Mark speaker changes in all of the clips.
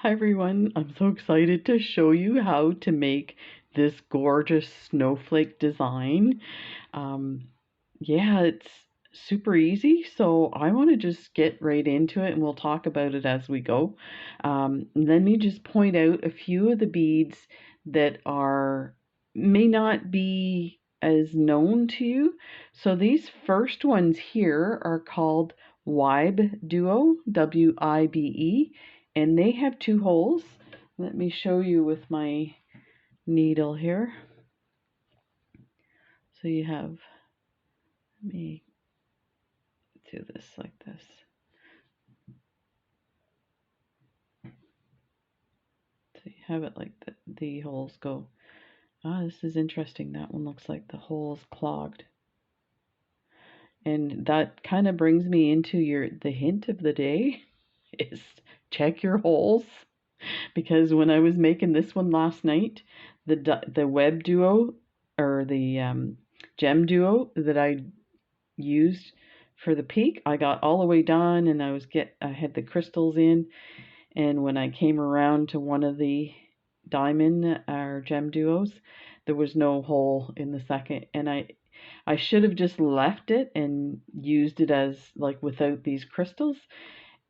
Speaker 1: Hi everyone, I'm so excited to show you how to make this gorgeous snowflake design. Um, yeah, it's super easy, so I want to just get right into it and we'll talk about it as we go. Let me just point out a few of the beads that may not be as known to you. So these first ones here are called Wibe Duo, W-I-B-E, and they have two holes. Let me show you with my needle here. So you have, let me do this like this. So you have it like the holes go. Ah, this is interesting. That one looks like the hole's clogged. And that kind of brings me into the hint of the day is check your holes, because when I was making this one last night, the web duo or the gem duo that I used for the peak, I got all the way done and I had the crystals in, and when I came around to one of the diamond or gem duos, there was no hole in the second, and I should have just left it and used it as like without these crystals.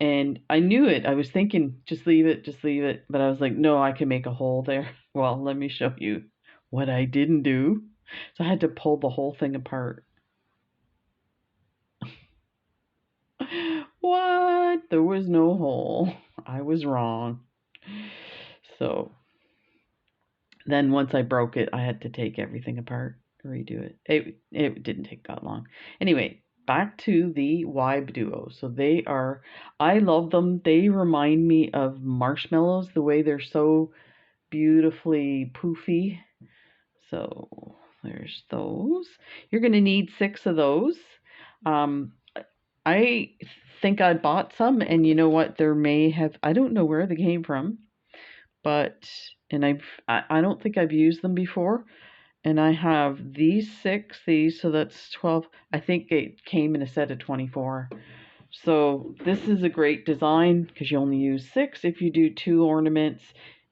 Speaker 1: And I knew it. I was thinking, just leave it, just leave it. But I was like, no, I can make a hole there. Well, let me show you what I didn't do. So I had to pull the whole thing apart. What? There was no hole. I was wrong. So then once I broke it, I had to take everything apart, redo it. It didn't take that long. Anyway, back to the Wibe Duo. So I love them. They remind me of marshmallows, the way they're so beautifully poofy. So there's those. You're going to need 6 of those. Um, I think I bought some, and you know what? I don't know where they came from, but, and I don't think I've used them before. And I have these 6, so that's 12. I think it came in a set of 24. So this is a great design because you only use 6. If you do 2 ornaments,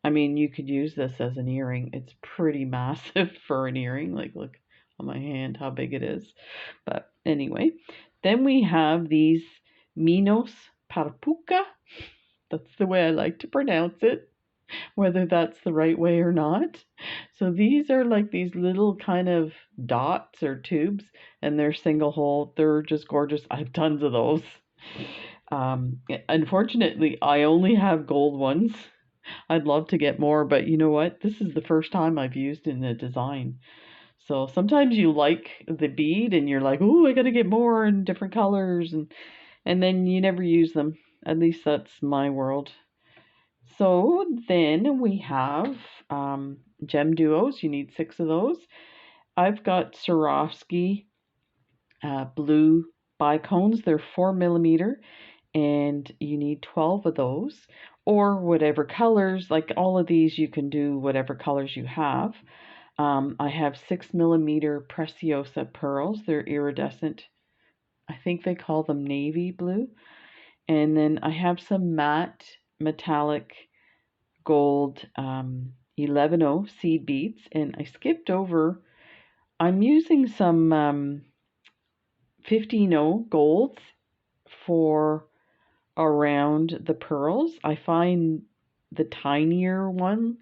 Speaker 1: I mean, you could use this as an earring. It's pretty massive for an earring. Like, look on my hand how big it is. But anyway, then we have these Minos Parpuca. That's the way I like to pronounce it, whether that's the right way or not. So these are like these little kind of dots or tubes, and they're single hole. They're just gorgeous. I have tons of those. Unfortunately, I only have gold ones. I'd love to get more, but you know what? This is the first time I've used in a design. So sometimes you like the bead and you're like, "Oh, I got to get more in different colors," and then you never use them. At least that's my world. So then we have gem duos. You need 6 of those. I've got Swarovski blue bicones. They're 4 millimeter, and you need 12 of those, or whatever colors. Like all of these, you can do whatever colors you have. I have 6 millimeter Preciosa pearls. They're iridescent. I think they call them navy blue. And then I have some matte metallic gold 11O seed beads, and I skipped over. I'm using some 15O golds for around the pearls. I find the tinier one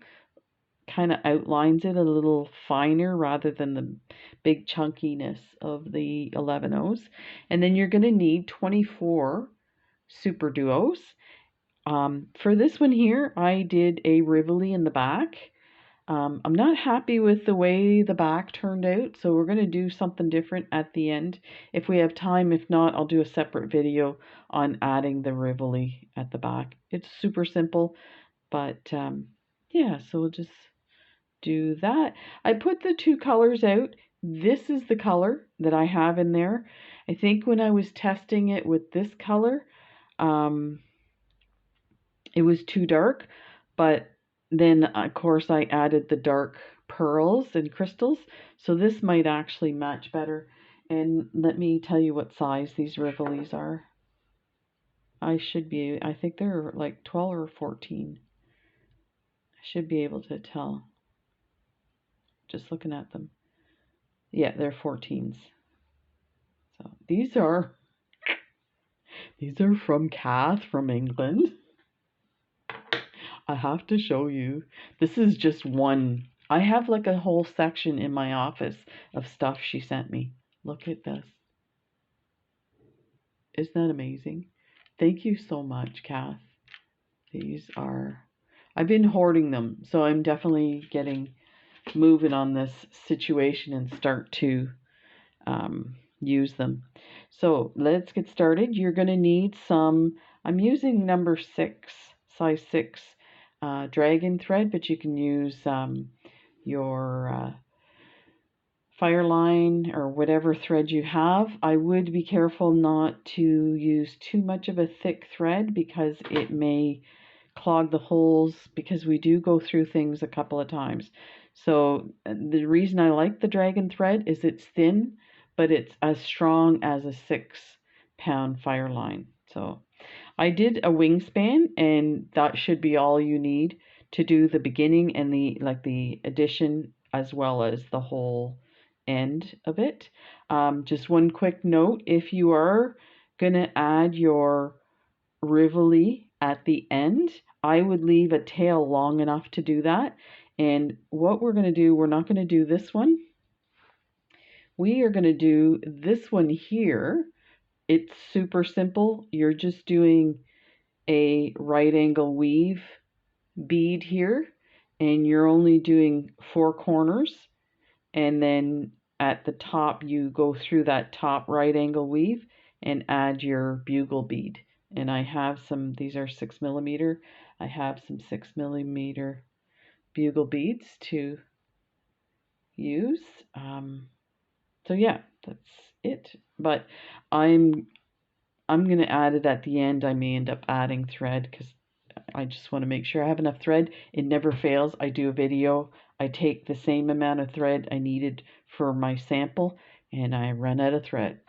Speaker 1: kind of outlines it a little finer rather than the big chunkiness of the 11Os. And then you're going to need 24 super duos. For this one here, I did a Rivoli in the back. I'm not happy with the way the back turned out, so we're going to do something different at the end if we have time. If not, I'll do a separate video on adding the Rivoli at the back. It's super simple, but yeah, so we'll just do that. I put the 2 colors out. This is the color that I have in there. I think when I was testing it with this color, um, it was too dark, but then of course I added the dark pearls and crystals, so this might actually match better. And let me tell you what size these Rivolis are. I think they're like 12 or 14. should be able to tell just looking at them. Yeah, they're 14s. So these are from Kath from England. I have to show you. This is just one. I have like a whole section in my office of stuff she sent me. Look at this. Isn't that amazing? Thank you so much, Kath. These are, I've been hoarding them, so I'm definitely getting moving on this situation and start to use them. So let's get started. You're going to need some, I'm using number 6, size 6 dragon thread, but you can use your Fireline or whatever thread you have. I would be careful not to use too much of a thick thread because it may clog the holes, because we do go through things a couple of times. So the reason I like the dragon thread is it's thin, but it's as strong as a 6-pound Fireline. So I did a wingspan, and that should be all you need to do the beginning and the addition as well as the whole end of it. Just one quick note, if you are going to add your Rivoli at the end, I would leave a tail long enough to do that. And what we're going to do, we're not going to do this one. We are going to do this one here. It's super simple. You're just doing a right angle weave bead here, and you're only doing 4 corners, and then at the top you go through that top right angle weave and add your bugle bead. And I have some, these are 6mm. I have some 6mm bugle beads to use. So yeah, that's it. But I'm going to add it at the end. I may end up adding thread because I just want to make sure I have enough thread. It never fails. I do a video. I take the same amount of thread I needed for my sample, and I run out of thread.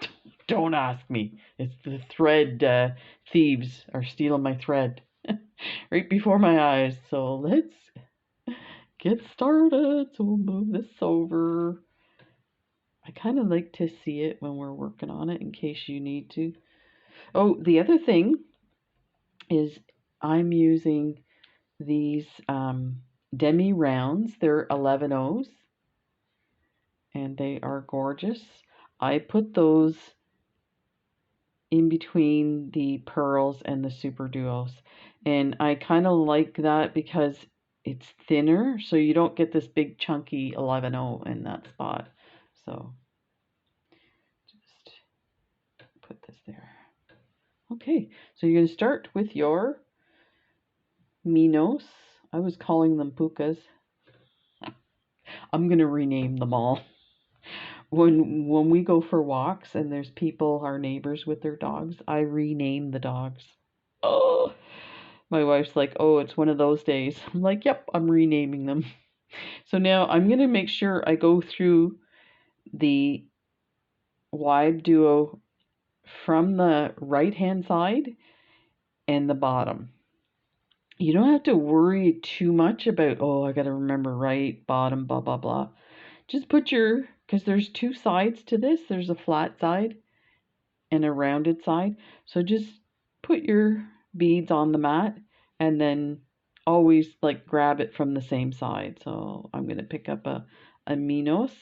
Speaker 1: Don't ask me. It's the thread thieves are stealing my thread right before my eyes. So let's get started. So we'll move this over. I kind of like to see it when we're working on it in case you need to. Oh, the other thing is I'm using these demi rounds. They're 11/0s and they are gorgeous. I put those in between the pearls and the superduos, and I kind of like that because it's thinner, so you don't get this big chunky 11/0 in that spot. So just put this there. Okay, so you're going to start with your minos. I was calling them pucas. I'm going to rename them all. When we go for walks and there's people, our neighbors with their dogs, I rename the dogs. Oh, my wife's like, oh, it's one of those days. I'm like, yep, I'm renaming them. So now I'm going to make sure I go through the wide duo from the right hand side and the bottom. You don't have to worry too much about, oh, I got to remember right, bottom, blah, blah, blah. Just put your, because there's 2 sides to this. There's a flat side and a rounded side. So just put your beads on the mat and then always like grab it from the same side. So I'm going to pick up a minos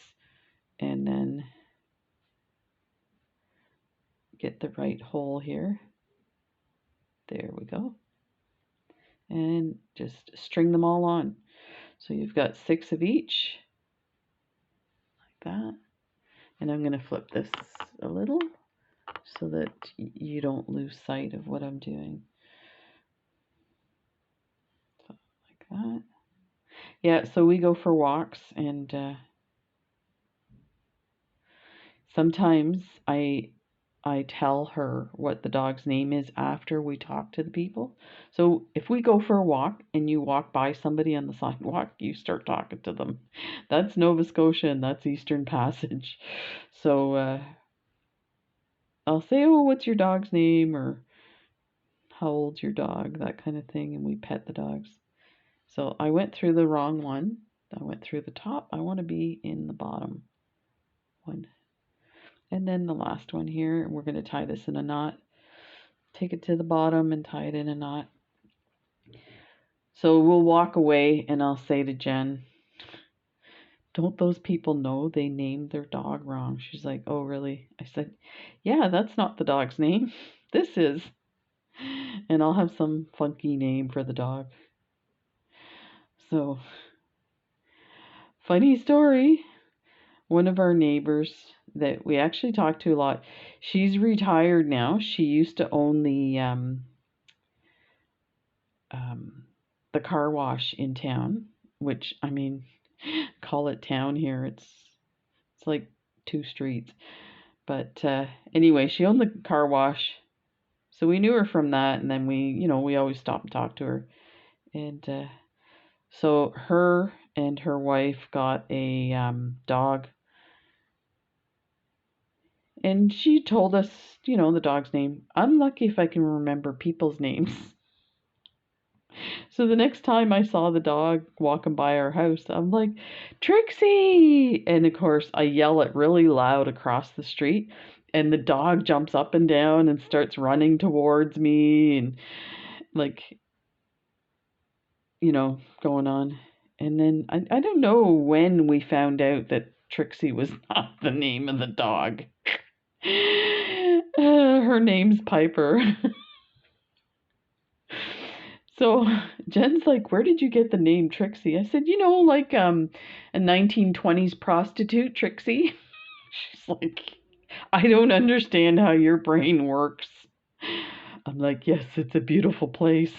Speaker 1: and then get the right hole here. There we go. And just string them all on. So you've got 6 of each, like that. And I'm going to flip this a little so that you don't lose sight of what I'm doing. So, like that. Yeah, so we go for walks, and sometimes I tell her what the dog's name is after we talk to the people. So if we go for a walk and you walk by somebody on the sidewalk, you start talking to them. That's Nova Scotia and that's Eastern Passage. So I'll say, oh, what's your dog's name, or how old's your dog, that kind of thing, and we pet the dogs. So I went through the wrong one. I went through the top. I want to be in the bottom one. And then the last one here, we're going to tie this in a knot. Take it to the bottom and tie it in a knot. So we'll walk away and I'll say to Jen, don't those people know they named their dog wrong? She's like, oh, really? I said, yeah, that's not the dog's name. This is. And I'll have some funky name for the dog. So, funny story. One of our neighbors that we actually talk to a lot, she's retired now. She used to own the car wash in town, which, I mean, call it town here. It's like 2 streets. But anyway, she owned the car wash. So we knew her from that, and then we always stop and talk to her. And so her and her wife got a dog. And she told us, the dog's name. I'm lucky if I can remember people's names. So the next time I saw the dog walking by our house, I'm like, Trixie! And of course, I yell it really loud across the street, and the dog jumps up and down and starts running towards me, and like, going on. And then I don't know when we found out that Trixie was not the name of the dog. Her name's Piper. So Jen's like, where did you get the name Trixie? I said, like a 1920s prostitute, Trixie. She's like, I don't understand how your brain works. I'm like, yes, it's a beautiful place.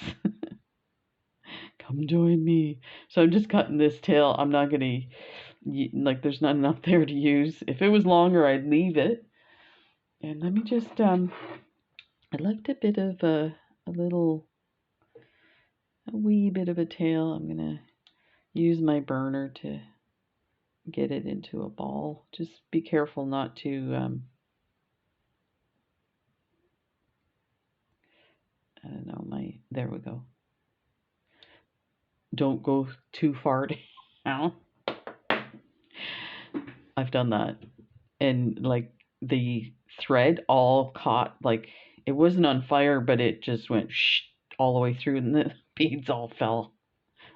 Speaker 1: Come join me. So I'm just cutting this tail. I'm not going to, there's not enough there to use. If it was longer, I'd leave it. And let me just, I left a bit of a wee bit of a tail. I'm going to use my burner to get it into a ball. Just be careful not to, I don't know, there we go. Don't go too far down. I've done that. And like the thread all caught, like it wasn't on fire, but it just went all the way through and the beads all fell.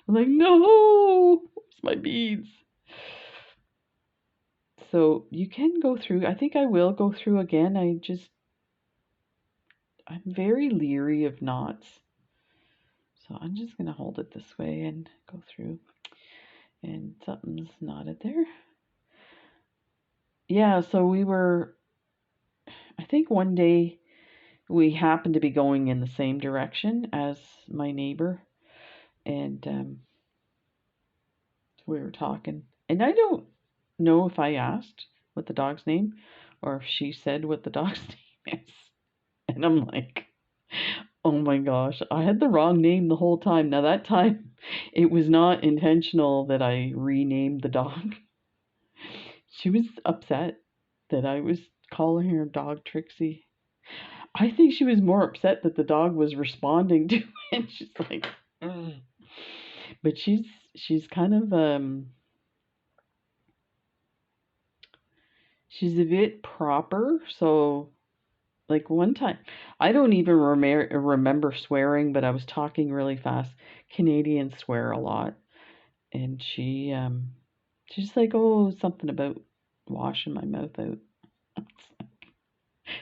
Speaker 1: I'm like, no, where's my beads? So you can go through. I think I will go through again. I'm very leery of knots. So I'm just going to hold it this way and go through. And something's knotted there. Yeah, so I think one day we happened to be going in the same direction as my neighbor. And we were talking. And I don't know if I asked what the dog's name or if she said what the dog's name is. And I'm like, oh my gosh, I had the wrong name the whole time. Now that time, it was not intentional that I renamed the dog. She was upset that I was calling her dog Trixie. I think she was more upset that the dog was responding to it. She's like, ugh. But she's kind of she's a bit proper. So like one time, I don't even remember swearing, but I was talking really fast. Canadians swear a lot, and she's like, oh, something about washing my mouth out.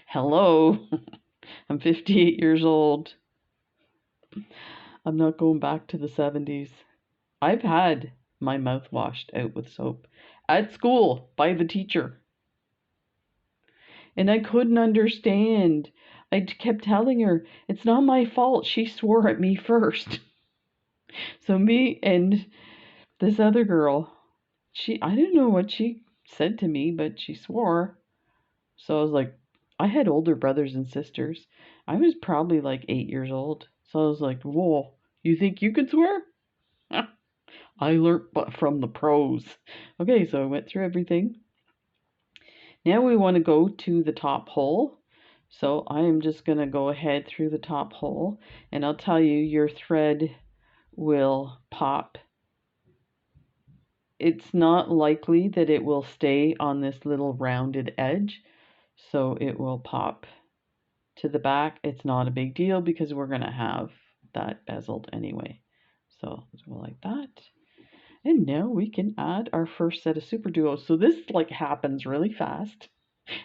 Speaker 1: Hello, I'm 58 years old. I'm not going back to the 70s. I've had my mouth washed out with soap at school by the teacher. And I couldn't understand. I kept telling her, it's not my fault. She swore at me first. So me and this other girl, I didn't know what she said to me, but she swore. So I was like, I had older brothers and sisters. I was probably like 8 years old. So I was like, whoa, you think you could swear? I learned from the pros. Okay, so I went through everything. Now we want to go to the top hole. So I am just going to go ahead through the top hole, and I'll tell you, your thread will pop. It's not likely that it will stay on this little rounded edge, so it will pop to the back. It's not a big deal because we're going to have that bezeled anyway. So we'll like that. And now we can add our first set of super duos. So this like happens really fast,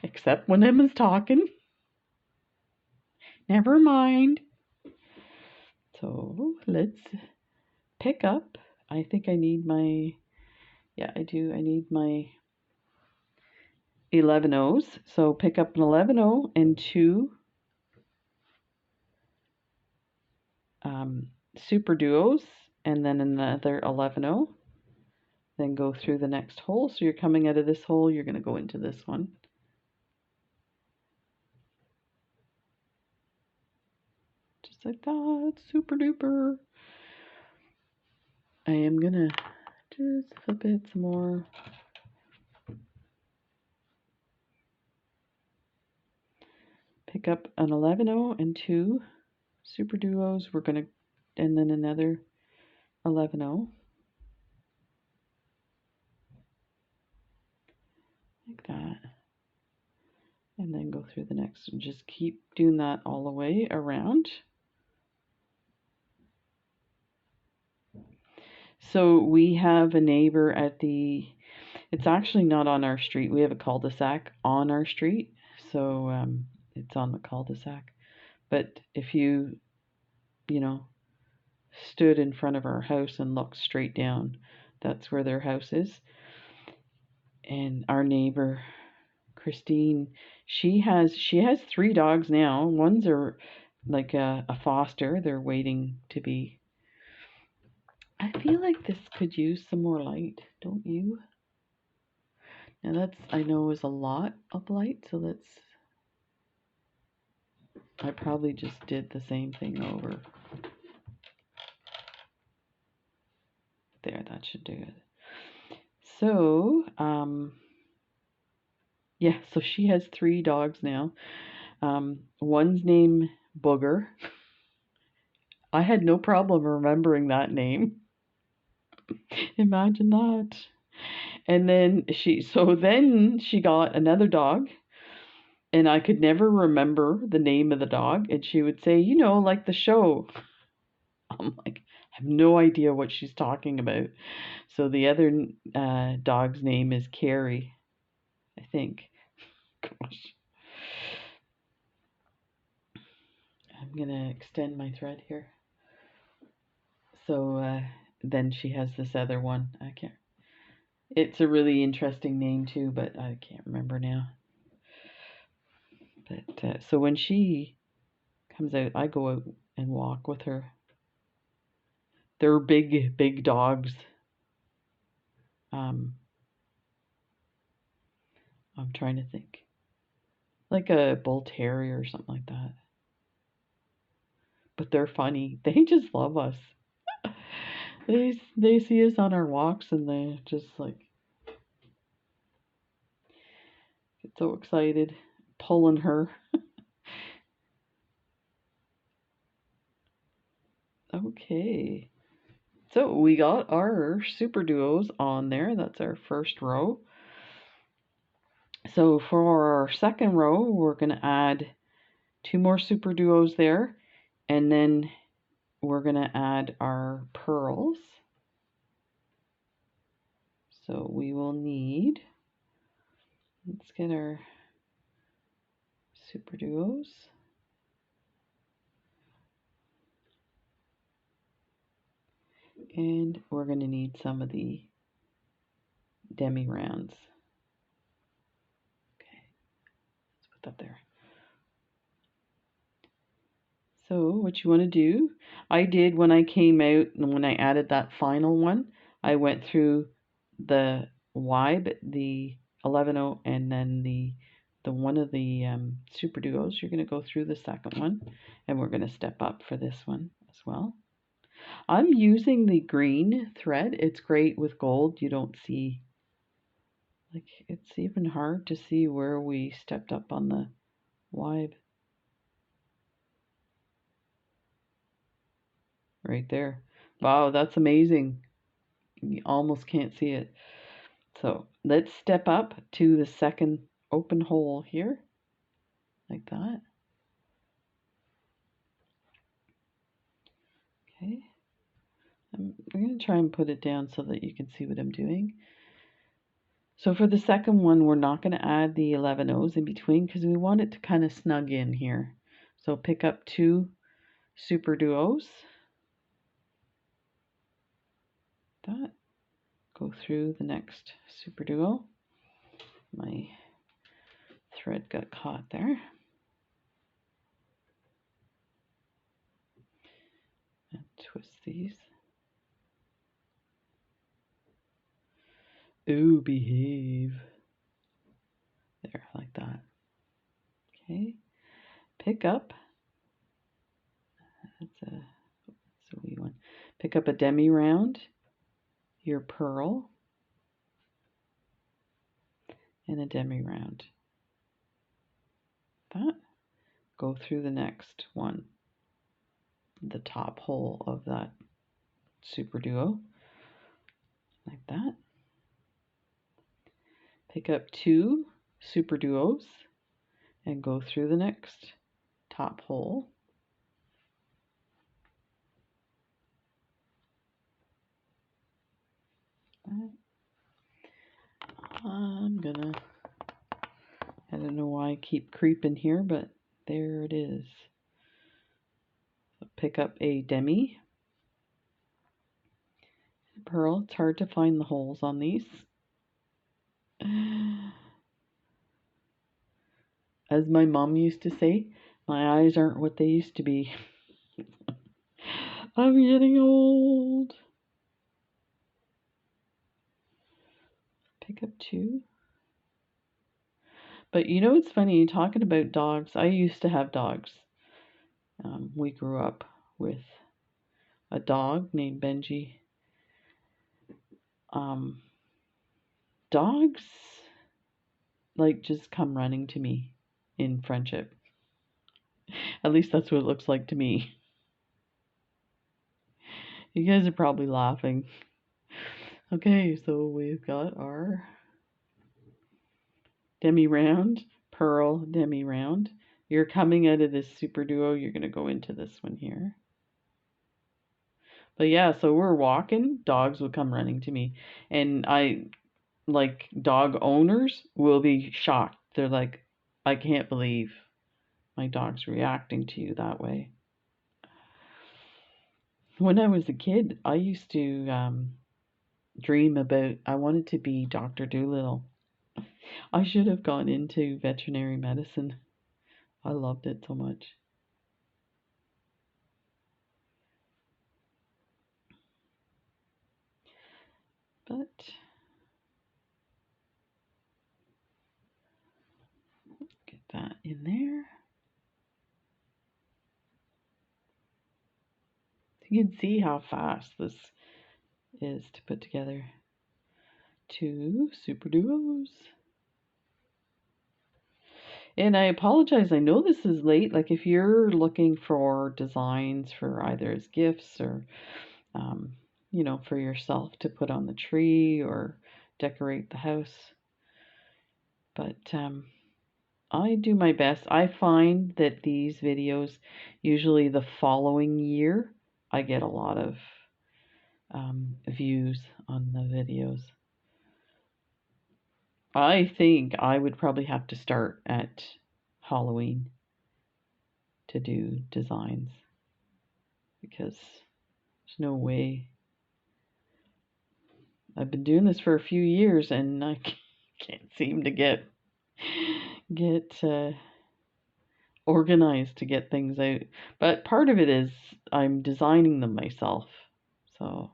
Speaker 1: except when Emma's talking. Never mind. So let's pick up. I think I need my, yeah, I do. I need my 11 O's. So pick up an 11 O and two super duos, and then another 11 O. Then go through the next hole. So you're coming out of this hole, you're going to go into this one. Just like that, super duper. I am going to just flip it some more. Pick up an 11 O and two super duos. We're going to, and then another 11 O. Like that. And then go through the next and just keep doing that all the way around. So we have a neighbor at the, it's actually not on our street. We have a cul-de-sac on our street. So it's on the cul-de-sac. But if you know, stood in front of our house and looked straight down, that's where their house is. And our neighbor, Christine, she has 3 dogs now. One's like a foster. They're waiting to be. I feel like this could use some more light, don't you? Now that's, I know, is a lot of light, so let's, I probably just did the same thing over. There, that should do it. So, yeah, so she has 3 dogs now. One's named Booger. I had no problem remembering that name. Imagine that. And then she got another dog, and I could never remember the name of the dog, and she would say, you know, like the show. I'm like, I have no idea what she's talking about. So the other dog's name is Carrie, I think. Gosh. I'm gonna extend my thread here. So then she has this other one. I can't. It's a really interesting name too, but I can't remember now. But so when she comes out, I go out and walk with her. They're big, big dogs. I'm trying to think. Like a bull terrier or something like that. But they're funny. They just love us. They see us on our walks and they just like get so excited, pulling her. Okay. So we got our super duos on there. That's our first row. So for our second row, we're going to add 2 more super duos there, and then we're going to add our pearls. So we will need, let's get our super duos. And we're going to need some of the demi rounds. Okay, let's put that there. So what you want to do, I did when I came out and when I added that final one, I went through the Wibe, the 11O, and then the one of the super duos. You're going to go through the second one, and we're going to step up for this one as well. I'm using the green thread. It's great with gold. You don't see, like, it's even hard to see where we stepped up on the Wibe. Right there. Wow, that's amazing. You almost can't see it. So let's step up to the second open hole here, like that. Okay. I'm going to try and put it down so that you can see what I'm doing. So for the second one, we're not going to add the 11 O's in between because we want it to kind of snug in here. So pick up 2 super duos. That. Go through the next super duo. My thread got caught there. And twist these. Ooh, behave. There, like that. Okay. Pick up. That's a wee one. Pick up a demi round, your pearl, and a demi round. That. Go through the next one, the top hole of that super duo, like that. Pick up 2 super duos and go through the next top hole. I don't know why I keep creeping here, but there it is. So pick up a demi pearl. It's hard to find the holes on these. As my mom used to say, my eyes aren't what they used to be. I'm getting old. Pick up 2. But you know, it's funny, talking about dogs. I used to have dogs. We grew up with a dog named Benji. Dogs, like, just come running to me in friendship. At least that's what it looks like to me. You guys are probably laughing. Okay, so we've got our demi round, pearl demi round. You're coming out of this super duo, you're going to go into this one here. But yeah, so we're walking, dogs will come running to me. And like, dog owners will be shocked. They're like, I can't believe my dog's reacting to you that way. When I was a kid, I used to dream about, I wanted to be Dr. Dolittle. I should have gone into veterinary medicine. I loved it so much. But get that in there. You can see how fast this is to put together. 2 super duos. And I apologize, I know this is late. Like, if you're looking for designs for either as gifts or, you know, for yourself to put on the tree or decorate the house. But I do my best. I find that these videos, usually the following year, I get a lot of views on the videos. I think I would probably have to start at Halloween to do designs, because there's no way. I've been doing this for a few years and I can't seem to get organized to get things out. But part of it is I'm designing them myself. So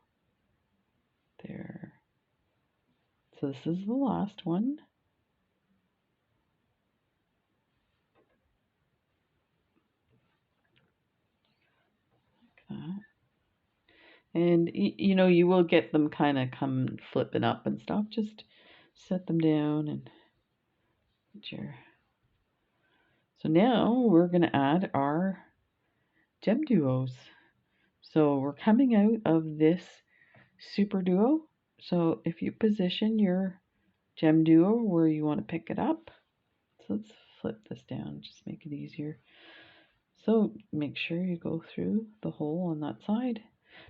Speaker 1: there. So this is the last one. Like that. And you know, you will get them kind of come flipping up and stuff. Just set them down and get your. So now we're going to add our gem duos. So we're coming out of this super duo. So if you position your gem duo where you want to pick it up, so let's flip this down, just make it easier. So make sure you go through the hole on that side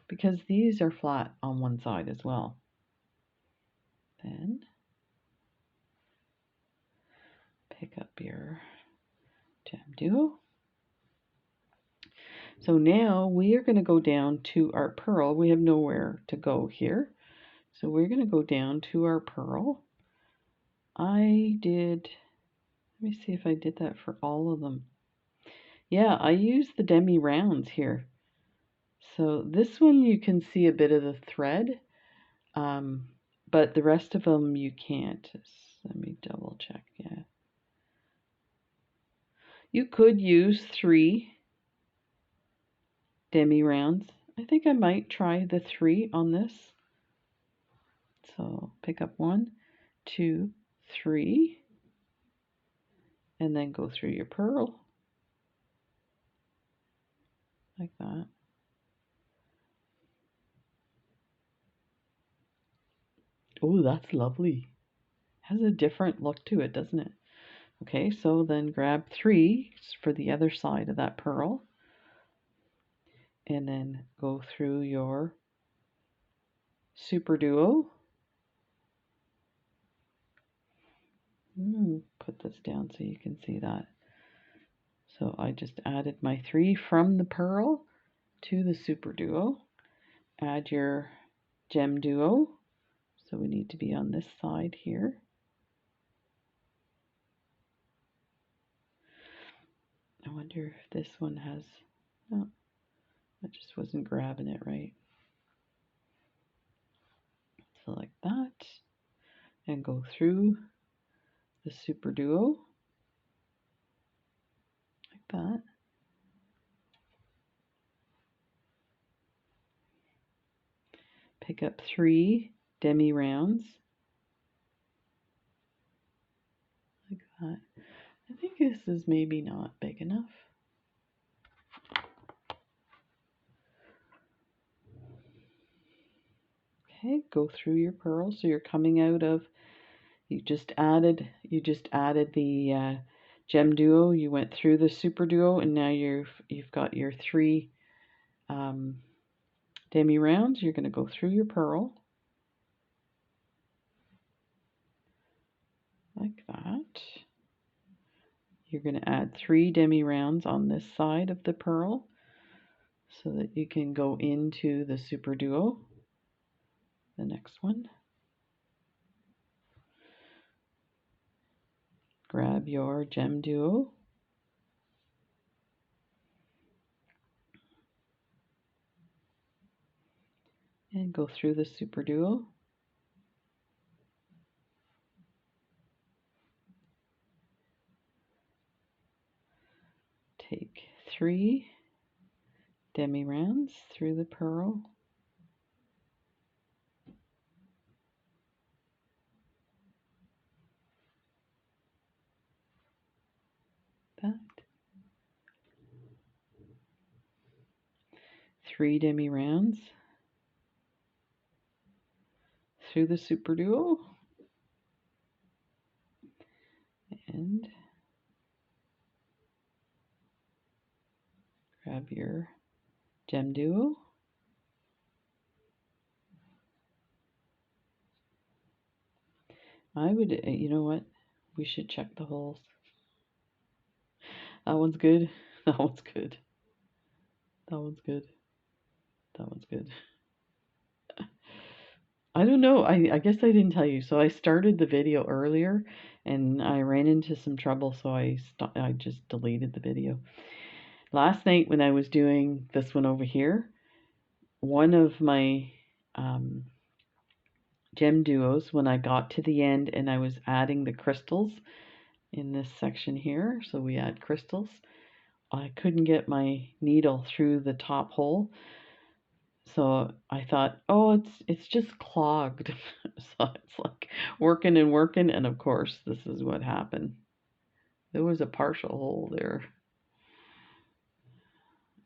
Speaker 1: because these are flat on one side as well. Then pick up your gem duo. So now we are going to go down to our pearl. We have nowhere to go here. So we're going to go down to our pearl. Let me see if I did that for all of them. Yeah, I used the demi rounds here. So this one you can see a bit of the thread, but the rest of them you can't. Let me double check, yeah. You could use 3 demi rounds. I think I might try the 3 on this. So pick up 1, 2, 3, and then go through your pearl like that. Oh, that's lovely. Has a different look to it, doesn't it? Okay, so then grab 3 for the other side of that pearl, and then go through your super duo. Put this down so you can see that. So I just added my 3 from the pearl to the super duo. Add your gem duo. So we need to be on this side here. I wonder if this one has, no, I just wasn't grabbing it right. So like that, and go through the super duo like that. Pick up 3 demi rounds like that. I think this is maybe not big enough. Okay, go through your pearl. So you're coming out of, you just added the gem duo. You went through the super duo, and now you've got your 3 demi rounds. You're going to go through your pearl like that. You're going to add 3 demi rounds on this side of the pearl so that you can go into the super duo, the next one. Grab your gem duo, and go through the super duo. Take 3 demi rounds through the pearl. That. 3 demi rounds through the super duo. And grab your gem duo. I would, you know what? We should check the holes. That one's good. That one's good. That one's good. That one's good. I don't know. I guess I didn't tell you. So I started the video earlier and I ran into some trouble, so I just deleted the video. Last night when I was doing this one over here, one of my gem duos, when I got to the end and I was adding the crystals in this section here, so we add crystals, I couldn't get my needle through the top hole. So I thought, oh, it's just clogged. So it's like working and working, and of course this is what happened. There was a partial hole there.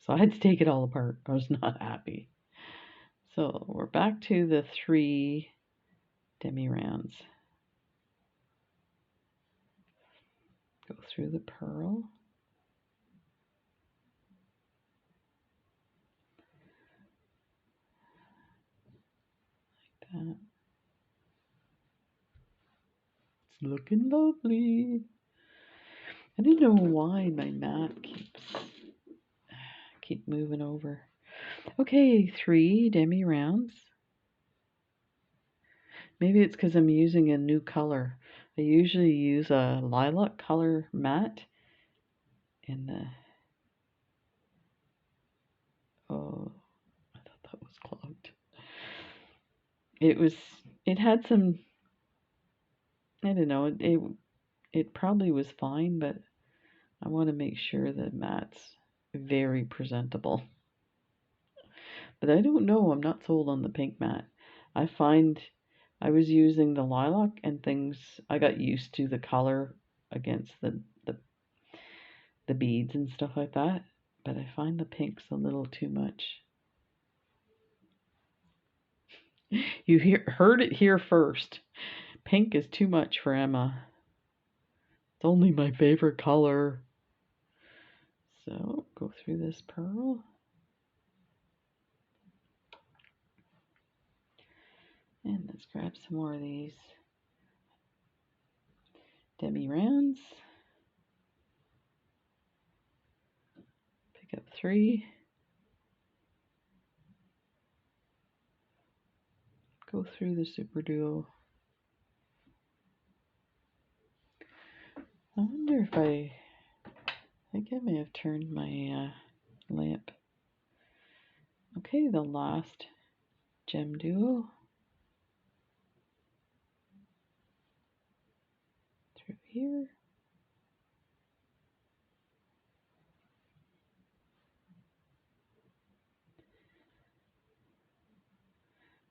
Speaker 1: So I had to take it all apart. I was not happy. So we're back to the 3 demi rounds. Go through the pearl. Like that. It's looking lovely. I don't know why my mat keep moving over. Okay, 3 demi rounds. Maybe it's because I'm using a new color. I usually use a lilac color mat in the, oh, I thought that was clogged. It had some, I don't know, it probably was fine, but I want to make sure the mat's very presentable. But I don't know, I'm not sold on the pink mat. I find I was using the lilac and things, I got used to the color against the beads and stuff like that, but I find the pink's a little too much. You heard it here first. Pink is too much for Emma. It's only my favorite color. So go through this pearl. And let's grab some more of these demi rounds. Pick up 3. Go through the superduo. I wonder if I think I may have turned my lamp. Okay, the last gem duo. Through here.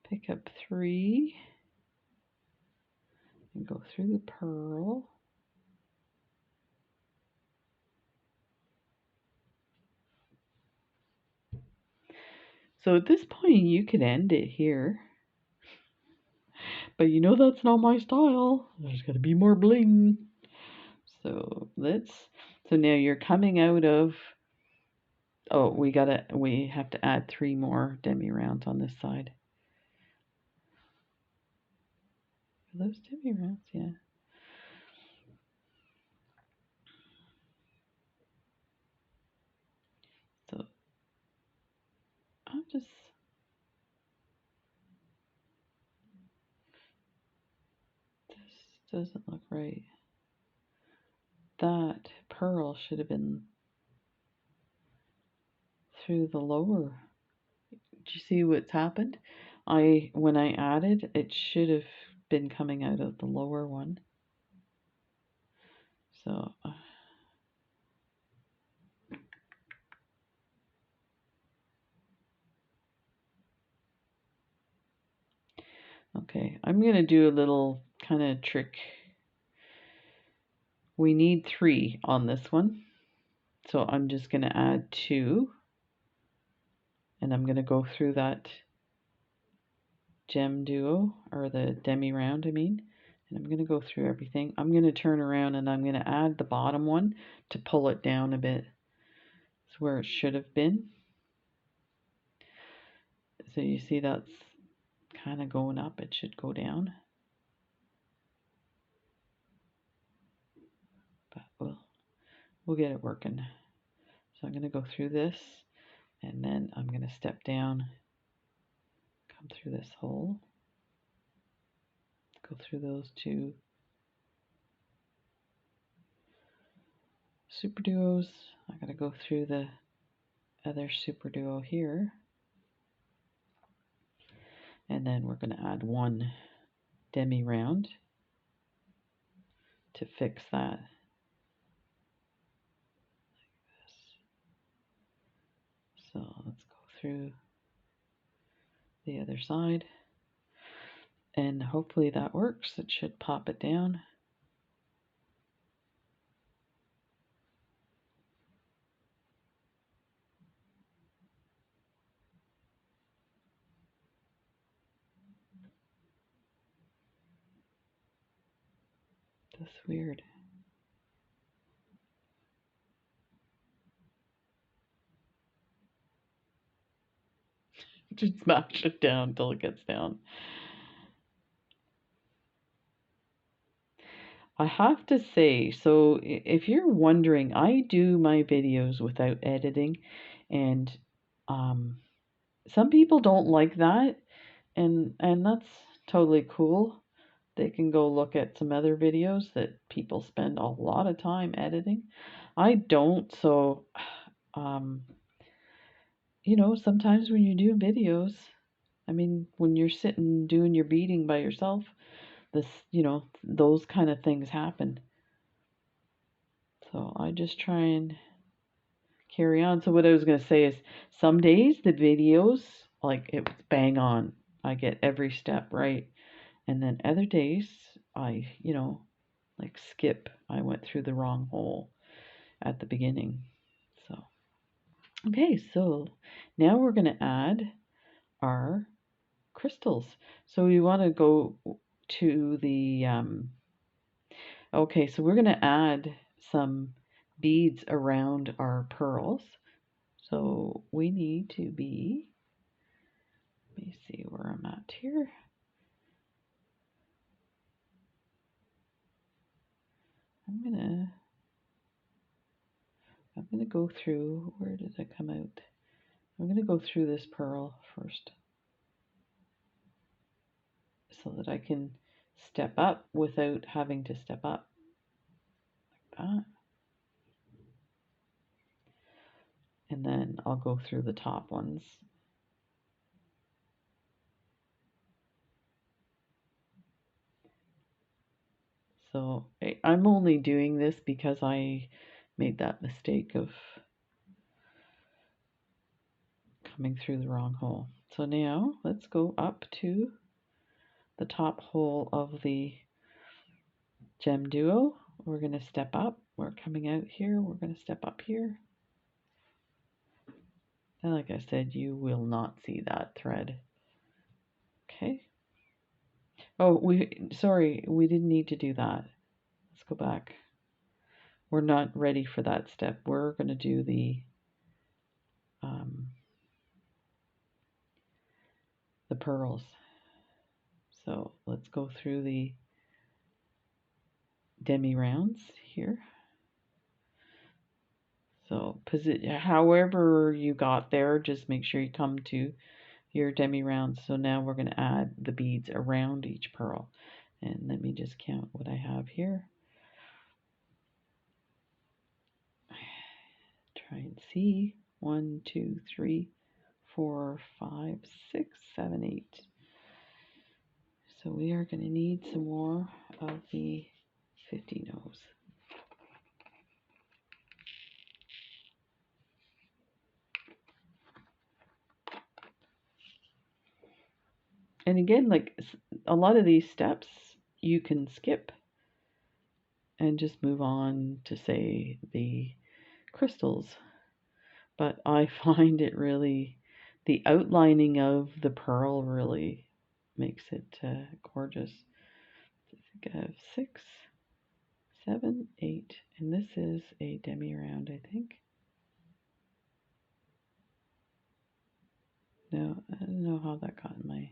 Speaker 1: Pick up 3 and go through the pearl. So at this point you could end it here. But you know that's not my style. There's got to be more bling. So now you're coming out of, oh, we have to add 3 more demi rounds on this side. Are those demi rounds? Yeah. So I'm just, this doesn't look right. That pearl should have been through the lower. Do you see what's happened? When I added, it should have been coming out of the lower one. So okay, I'm gonna do a little kind of trick. We need 3 on this one, so I'm just gonna add 2, and I'm gonna go through that gem duo, or the demi round I mean, and I'm gonna go through everything. I'm gonna turn around and I'm gonna add the bottom one to pull it down a bit. It's where it should have been. So you see that's kind of going up, it should go down. But we'll get it working. So I'm going to go through this, and then I'm going to step down, come through this hole, go through those 2 super duos. I'm going to go through the other super duo here, and then we're going to add 1 demi round to fix that. So let's go through the other side, and hopefully that works. It should pop it down. That's weird. Just smash it down until it gets down. I have to say, so if you're wondering, I do my videos without editing, and um, some people don't like that, and that's totally cool. They can go look at some other videos that people spend a lot of time editing. I don't, so um, sometimes when you do videos, I mean, when you're sitting doing your beading by yourself, those kind of things happen. So I just try and carry on. So what I was going to say is some days the videos, like it was bang on. I get every step right. And then other days I, like skip. I went through the wrong hole at the beginning. So, okay, so now we're going to add our crystals. So we want to go to the, okay, so we're going to add some beads around our pearls. So we need to be, let me see where I'm at here. I'm gonna go through, where did I come out? I'm gonna go through this pearl first so that I can step up without having to step up like that. And then I'll go through the top ones. So I'm only doing this because I made that mistake of coming through the wrong hole. So now let's go up to the top hole of the gem duo. We're going to step up. We're coming out here. We're going to step up here. And like I said, you will not see that thread. Okay. Oh, sorry, we didn't need to do that. Let's go back. We're not ready for that step. We're going to do the pearls. So let's go through the demi rounds here. So however you got there, just make sure you come to your demi rounds. So now we're going to add the beads around each pearl. And let me just count what I have here. Try and see. 1, 2, 3, 4, 5, 6, 7, 8. So we are going to need some more of the 50 nose. And again, like a lot of these steps you can skip and just move on to, say, the crystals. But I find it really, the outlining of the pearl really makes it gorgeous. I think I have 6, 7, 8, and this is a demi round, I think. No, I don't know how that got in my...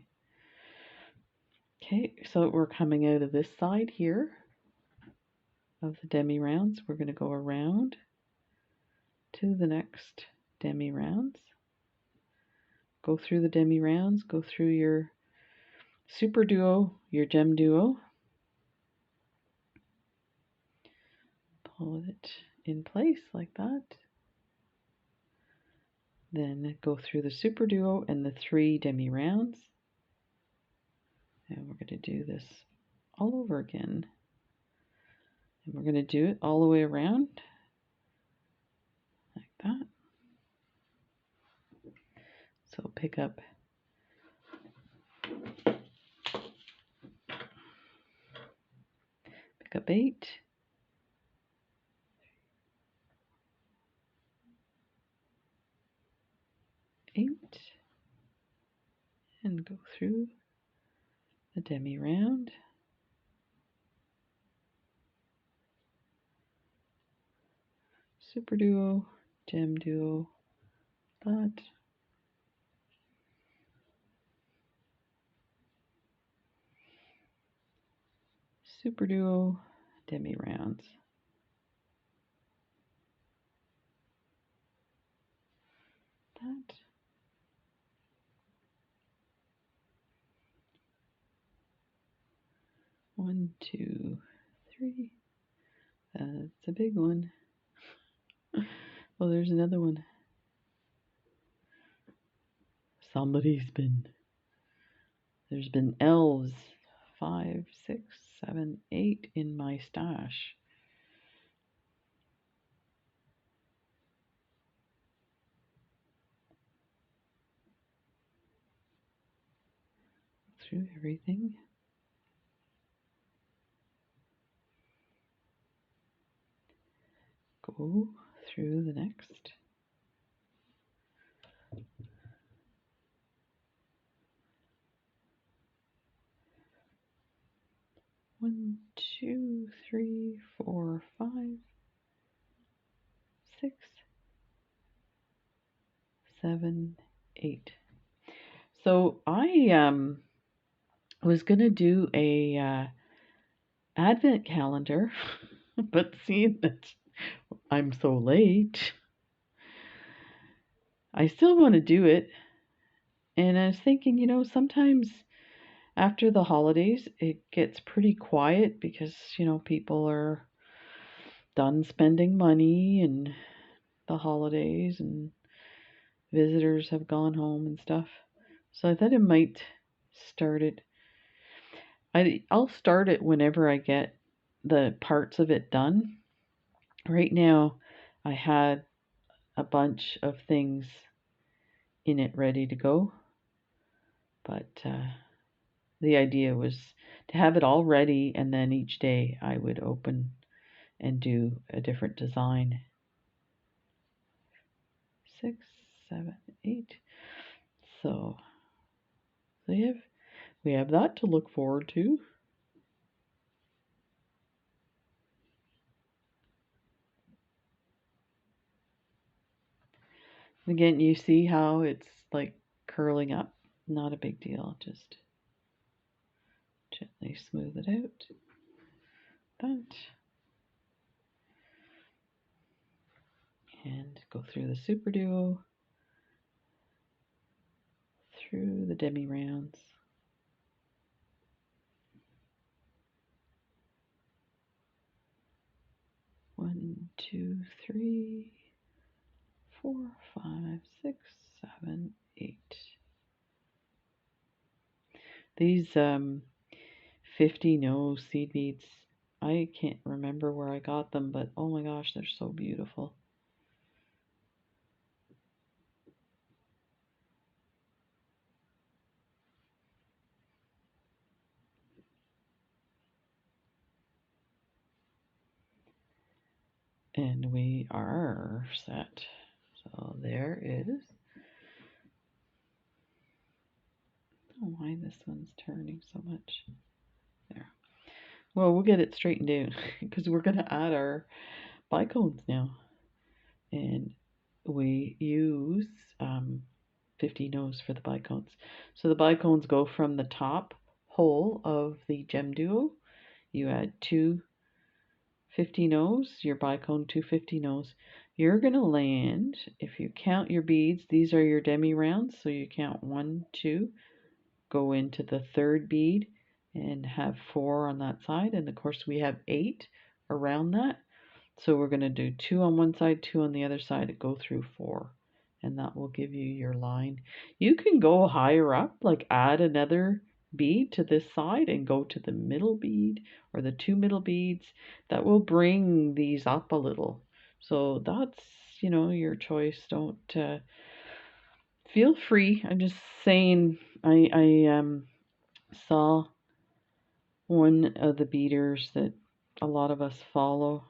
Speaker 1: Okay, so we're coming out of this side here of the demi rounds. We're going to go around to the next demi rounds. Go through the demi rounds, go through your super duo, your gem duo. Pull it in place like that. Then go through the super duo and the 3 demi rounds. And we're going to do this all over again. And we're going to do it all the way around like that. So pick up Pick up 8. And go through the demi round. superduo, gem duo, that. Superduo, demi rounds. That. One, two, three. That's a big one. Oh, there's another one. There's been elves. 5, 6, 7, 8 in my stash. Through everything. Go through the next. One, two, three, four, 5, 6, 7, 8. So I was gonna do a advent calendar, but seeing that I'm so late, I still want to do it. And I was thinking, sometimes after the holidays, it gets pretty quiet because, people are done spending money and the holidays and visitors have gone home and stuff. So I thought I might start it. I'll start it whenever I get the parts of it done. Right now, I had a bunch of things in it ready to go, but the idea was to have it all ready, and then each day I would open and do a different design. 6, 7, 8. So we have that to look forward to. Again, you see how it's like curling up. Not a big deal. Just gently smooth it out. That. And go through the superduo, through the demi rounds. One, two, three, 4, 5, 6, 7, 8. These 50 no seed beads, I can't remember where I got them, but oh my gosh, they're so beautiful. And we are set. So there is. Oh, why this one's turning so much. There. Well, we'll get it straightened out because we're going to add our bicones now. And we use 50 no's for the bicones. So the bicones go from the top hole of the gem duo. You add 2 50 no's, your bicone 2 50 no's. You're going to land, if you count your beads, these are your demi rounds, so you count 1, 2, go into the third bead and have 4 on that side, and of course we have 8 around that. So we're going to do 2 on one side, 2 on the other side, and go through 4, and that will give you your line. You can go higher up, like add another bead to this side and go to the middle bead or the 2 middle beads. That will bring these up a little. So that's, your choice. Don't feel free. I'm just saying, I saw one of the beaders that a lot of us follow.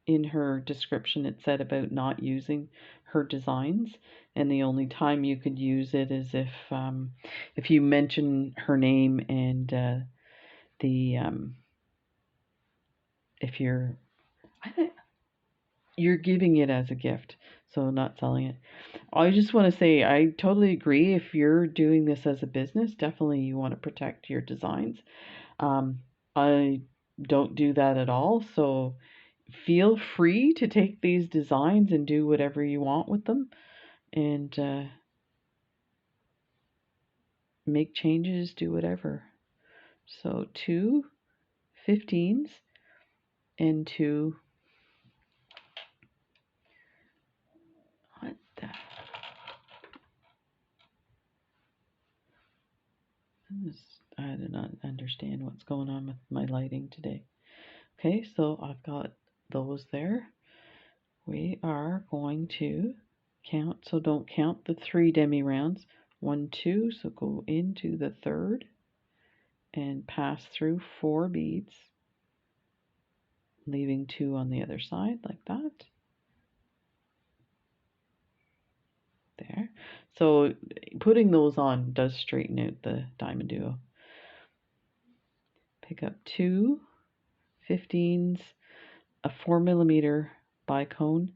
Speaker 1: In her description, it said about not using her designs, and the only time you could use it is if you mention her name and the if you're, you're giving it as a gift, so not selling it. I just want to say I totally agree. If you're doing this as a business, definitely you want to protect your designs. Um, I don't do that at all, so feel free to take these designs and do whatever you want with them, and make changes, do whatever. So 2 15s and what the, I do not understand what's going on with my lighting today. Okay, so I've got those there. We are going to count, so don't count the 3 demi rounds. 1, 2, so go into the third and pass through 4 beads, leaving 2 on the other side like that. There. So putting those on does straighten out the diamond duo. Pick up 2 15s, a 4mm bicone,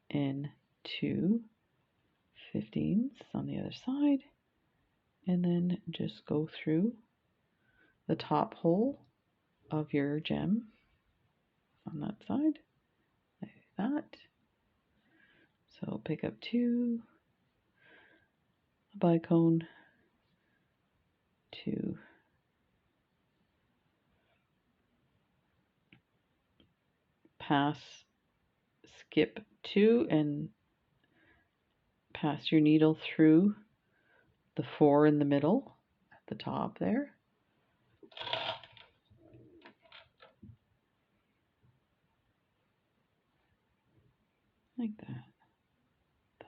Speaker 1: and 2 15s on the other side, and then just go through the top hole of your gem on that side, like that. So pick up 2, a bicone, 2, pass, skip 2, and pass your needle through the 4 in the middle at the top there. Like that.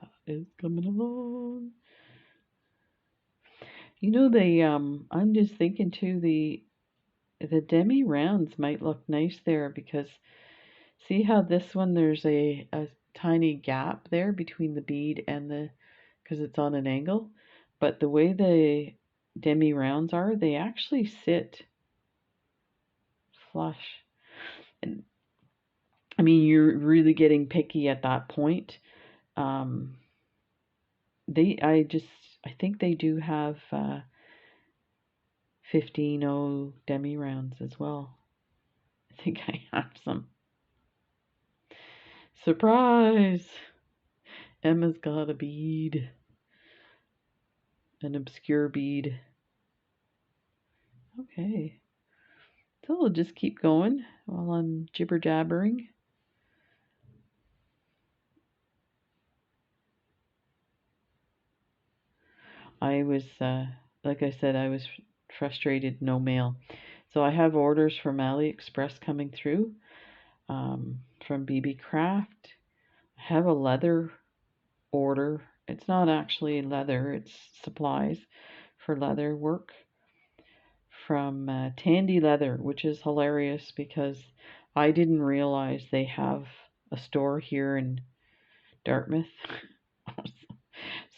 Speaker 1: That is coming along. You know, I'm just thinking too, the demi rounds might look nice there, because see how this one there's a tiny gap there between the bead and the, because it's on an angle, but the way the demi rounds are, they actually sit flush. And I mean, you're really getting picky at that point. I think they do have 15-0 demi rounds as well. I think I have some. Surprise! Emma's got a bead. An obscure bead. Okay. So we'll just keep going while I'm jibber jabbering. I was, like I said, I was frustrated, no mail. So I have orders from AliExpress coming through, from BB Craft. I have a leather order. It's not actually leather, it's supplies for leather work from Tandy Leather, which is hilarious because I didn't realize they have a store here in Dartmouth.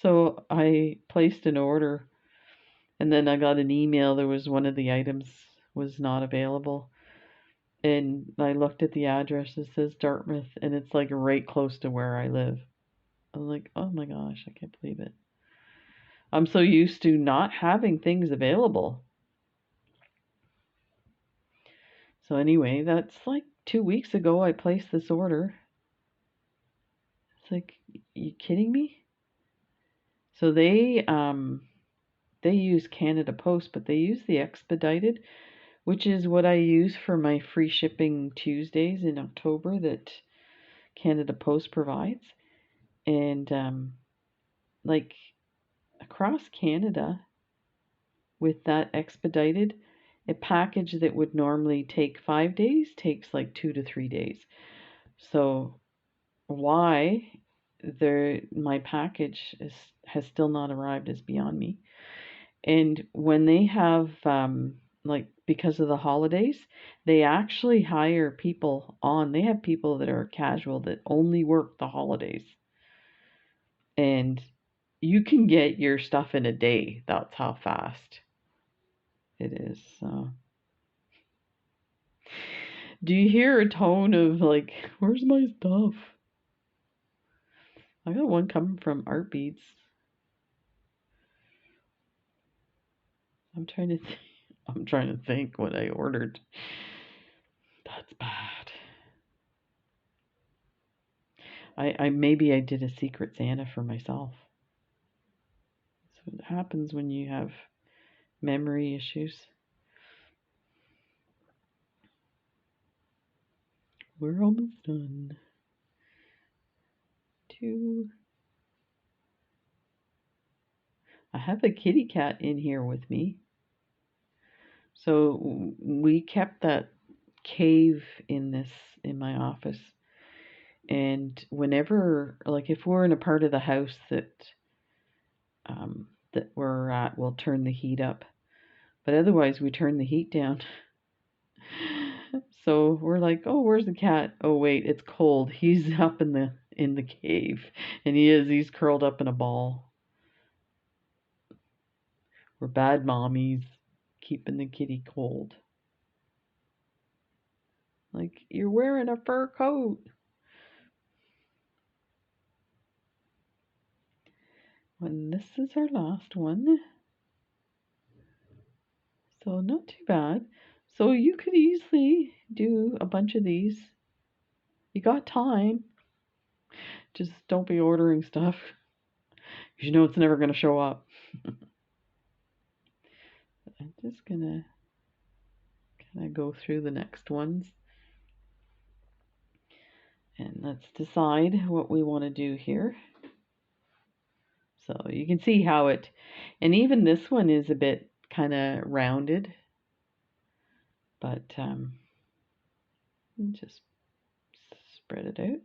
Speaker 1: So I placed an order, and then I got an email. There was one of the items was not available. And I looked at the address, it says Dartmouth, and it's like right close to where I live. I'm like, oh my gosh, I can't believe it. I'm so used to not having things available. So anyway, that's like 2 weeks ago I placed this order. It's like, you kidding me? So they use Canada Post, but they use the expedited, which is what I use for my free shipping Tuesdays in October that Canada Post provides. And like across Canada with that expedited, a package that would normally take 5 days takes like 2 to 3 days. So why my package has still not arrived is beyond me. And when they have like because of the holidays, they actually hire people on. They have people that are casual that only work the holidays. And you can get your stuff in a day. That's how fast it is. So do you hear a tone of like, where's my stuff? I got one coming from Art Beads. I'm trying to think what I ordered. That's bad. I maybe I did a Secret Santa for myself. So it happens when you have memory issues. We're almost done. 2. I have a kitty cat in here with me. So we kept that cave in my office, and whenever, like, if we're in a part of the house that we're at, we'll turn the heat up, but otherwise we turn the heat down. So we're like, oh, where's the cat? Oh wait, it's cold. He's up in the cave, and he's curled up in a ball. We're bad mommies, keeping the kitty cold. Like, you're wearing a fur coat. And this is our last one. So not too bad. So you could easily do a bunch of these. You got time. Just don't be ordering stuff, because you know it's never going to show up. I'm just going to kind of go through the next ones. And let's decide what we want to do here. So you can see how and even this one is a bit kind of rounded, but just spread it out.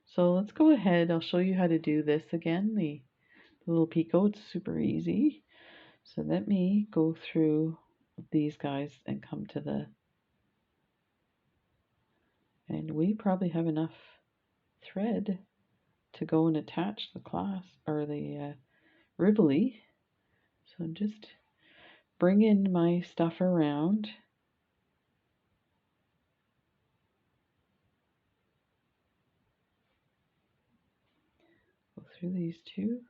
Speaker 1: So let's go ahead. I'll show you how to do this again, the little picot. It's super easy. So let me go through these guys and come to and we probably have enough thread to go and attach the clasp or the Rivoli. So I'm just bringing my stuff around. Go through these two.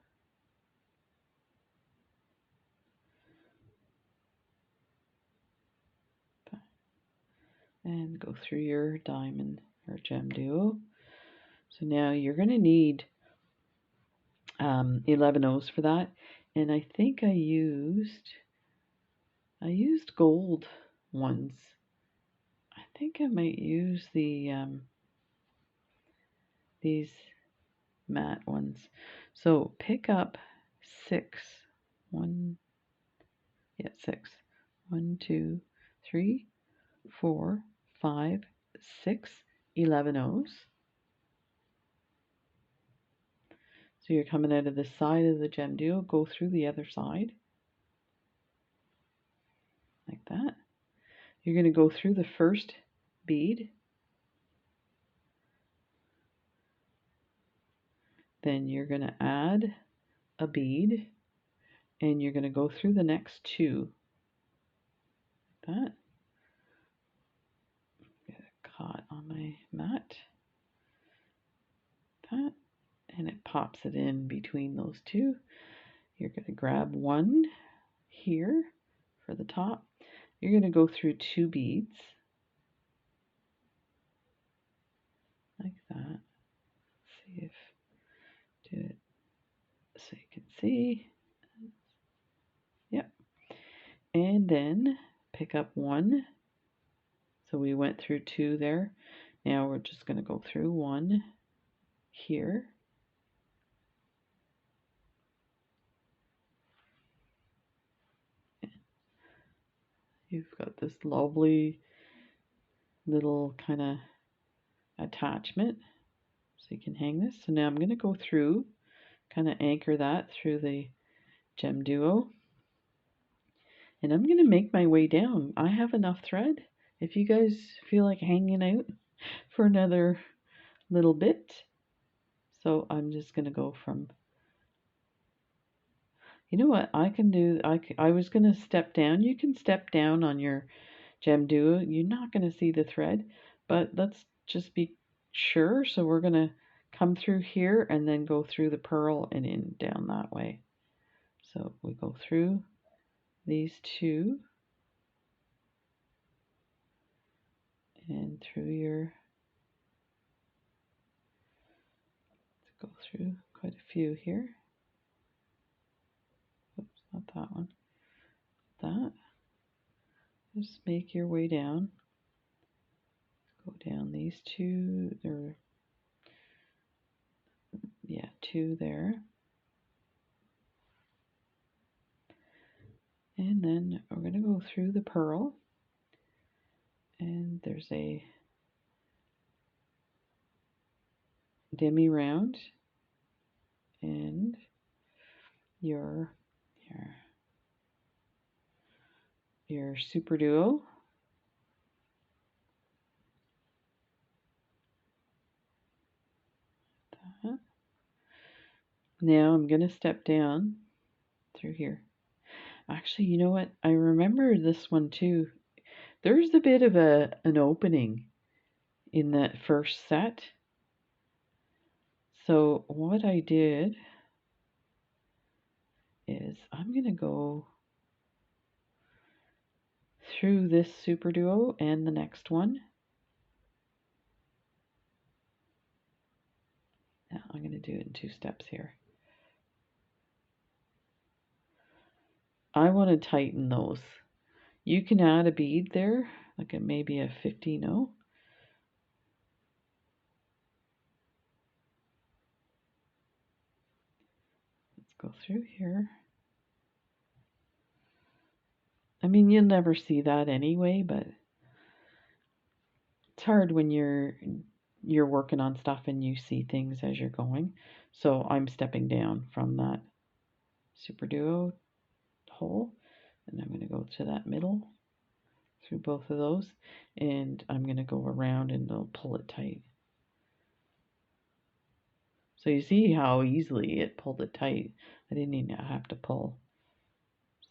Speaker 1: And go through your diamond or gem duo. So now you're going to need 11 O's for that, and I think I used gold ones. I think I might use these matte ones. So pick up 6. 6. 1, 2, 3, 4, 5, 6, 11 O's. So you're coming out of the side of the gem duo, go through the other side, like that. You're going to go through the first bead, then you're going to add a bead, and you're going to go through the next 2, like that. Get it caught on my mat, that, and it pops it in between those 2. You're going to grab one here for the top. You're going to go through 2 beads, like that. See if do it so you can see. Yep. And then pick up 1. So we went through 2 there. Now we're just going to go through 1 here. You've got this lovely little kind of attachment, so you can hang this. So now I'm going to go through, kind of anchor that through the gem duo, and I'm going to make my way down. I have enough thread. If you guys feel like hanging out for another little bit, so I'm just going to go from, you know what I can do, I was going to step down. You can step down on your gem duo. You're not going to see the thread, but let's just be sure. So we're going to come through here and then go through the pearl and in down that way. So we go through these two and through your, let's go through quite a few here. Oops, not that one. That. Just make your way down. Go down these two, or yeah, two there. And then we're going to go through the pearl. And there's a demi round and your superduo. That. Now I'm going to step down through here. Actually, you know what? I remember this one too. There's a bit of an opening in that first set. So what I did is I'm going to go through this superduo and the next one. Now I'm going to do it in 2 steps here. I want to tighten those. You can add a bead there, like maybe a 15-0. Let's go through here. I mean, you'll never see that anyway, but it's hard when you're working on stuff and you see things as you're going. So I'm stepping down from that superduo hole, and I'm going to go to that middle through both of those, and I'm going to go around and I'll pull it tight. So you see how easily it pulled it tight. I didn't even have to pull.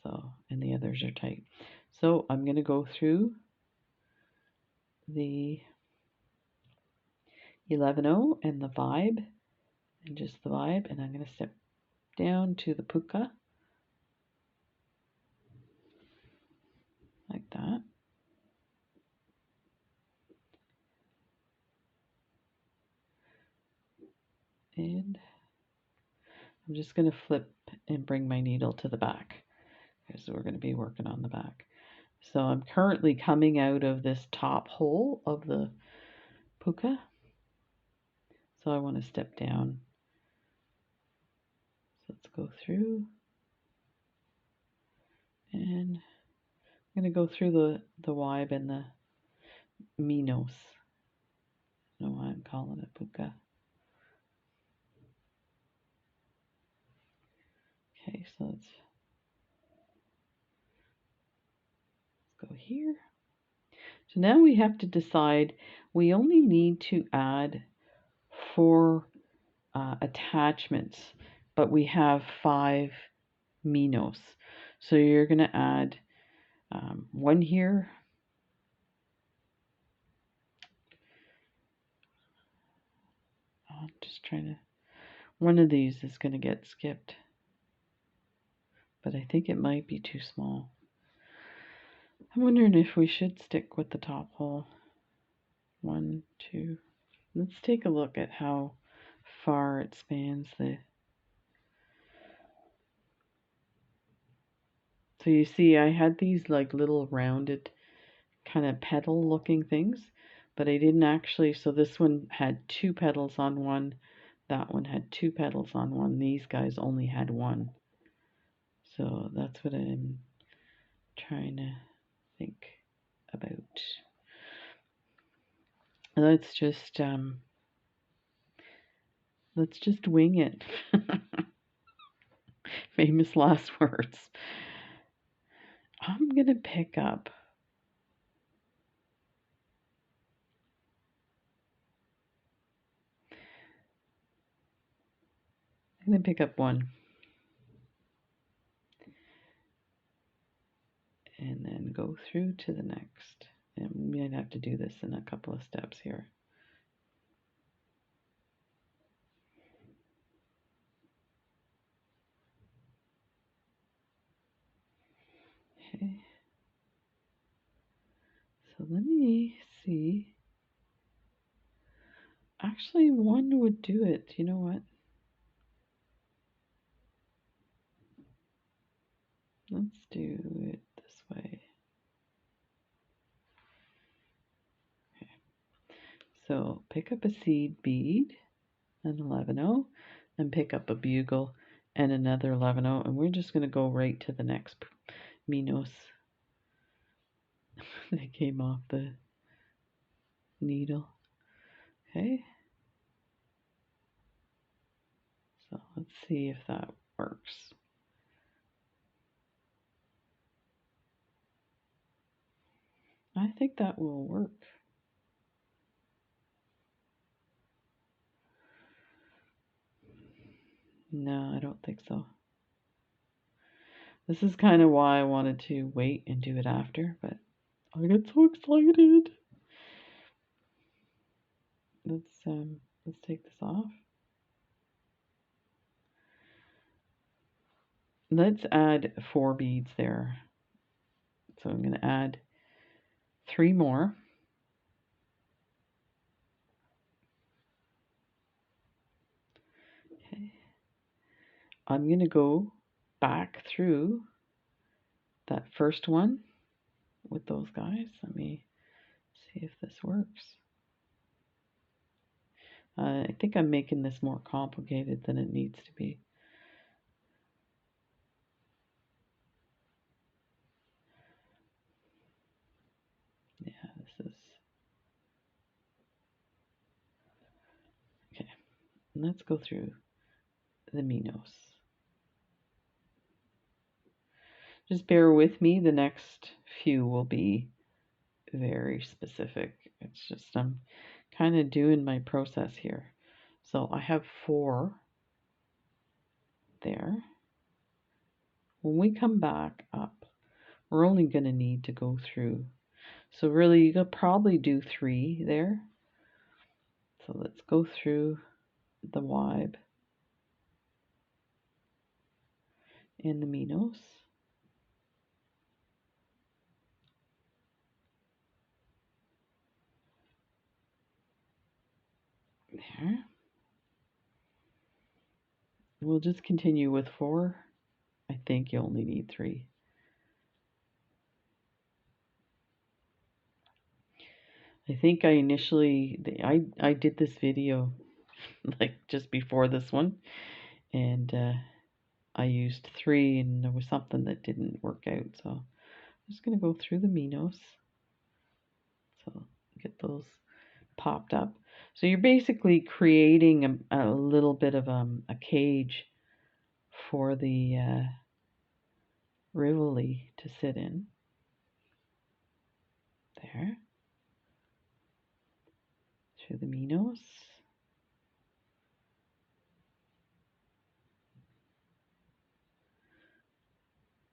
Speaker 1: So, and the others are tight. So I'm going to go through the 11-0 and the vibe, and just the vibe, and I'm going to step down to the puca, like that. And I'm just going to flip and bring my needle to the back, because we're going to be working on the back. So I'm currently coming out of this top hole of the puca. So I want to step down. So let's go through. And I'm going to go through the wibe and the minos. I don't know why I'm calling it puca. Okay, so let's go here. So now we have to decide, we only need to add 4 attachments, but we have 5 minos. So you're going to add 1 here. I'm just trying to, one of these is going to get skipped, but I think it might be too small. I'm wondering if we should stick with the top hole. 1, 2. Let's take a look at how far it spans the. So you see, I had these like little rounded kind of petal looking things, but I didn't actually. So this one had 2 petals on one. That one had 2 petals on one. These guys only had 1. So that's what I'm trying to think about. Let's just wing it. Famous last words. I'm gonna pick up. I'm gonna pick up 1. And then go through to the next. And we might have to do this in a couple of steps here. Okay. So let me see. Actually, one would do it. You know what? Let's do it this way. Okay. So pick up a seed bead, an 11-0, and pick up a bugle and another 11-0, and we're just going to go right to the next Minos that came off the needle. Okay. So let's see if that works. I think that will work. No, I don't think so. This is kind of why I wanted to wait and do it after, but I get so excited. Let's take this off. Let's add 4 beads there. So I'm going to add 3 more. Okay. I'm going to go back through that first one with those guys. Let me see if this works. I think I'm making this more complicated than it needs to be. Yeah, this is... Okay, let's go through the Minos. Just bear with me, the next few will be very specific. It's just I'm kind of doing my process here. So I have 4 there. When we come back up, we're only going to need to go through. So really, you could probably do 3 there. So let's go through the Wibe and the Minos. There. We'll just continue with 4. I think you only need 3. I think I initially, I did this video like just before this one, and I used 3 and there was something that didn't work out, so I'm just going to go through the Minos. So get those popped up. So you're basically creating a little bit of a cage for the Rivoli to sit in. There. Through the Minos.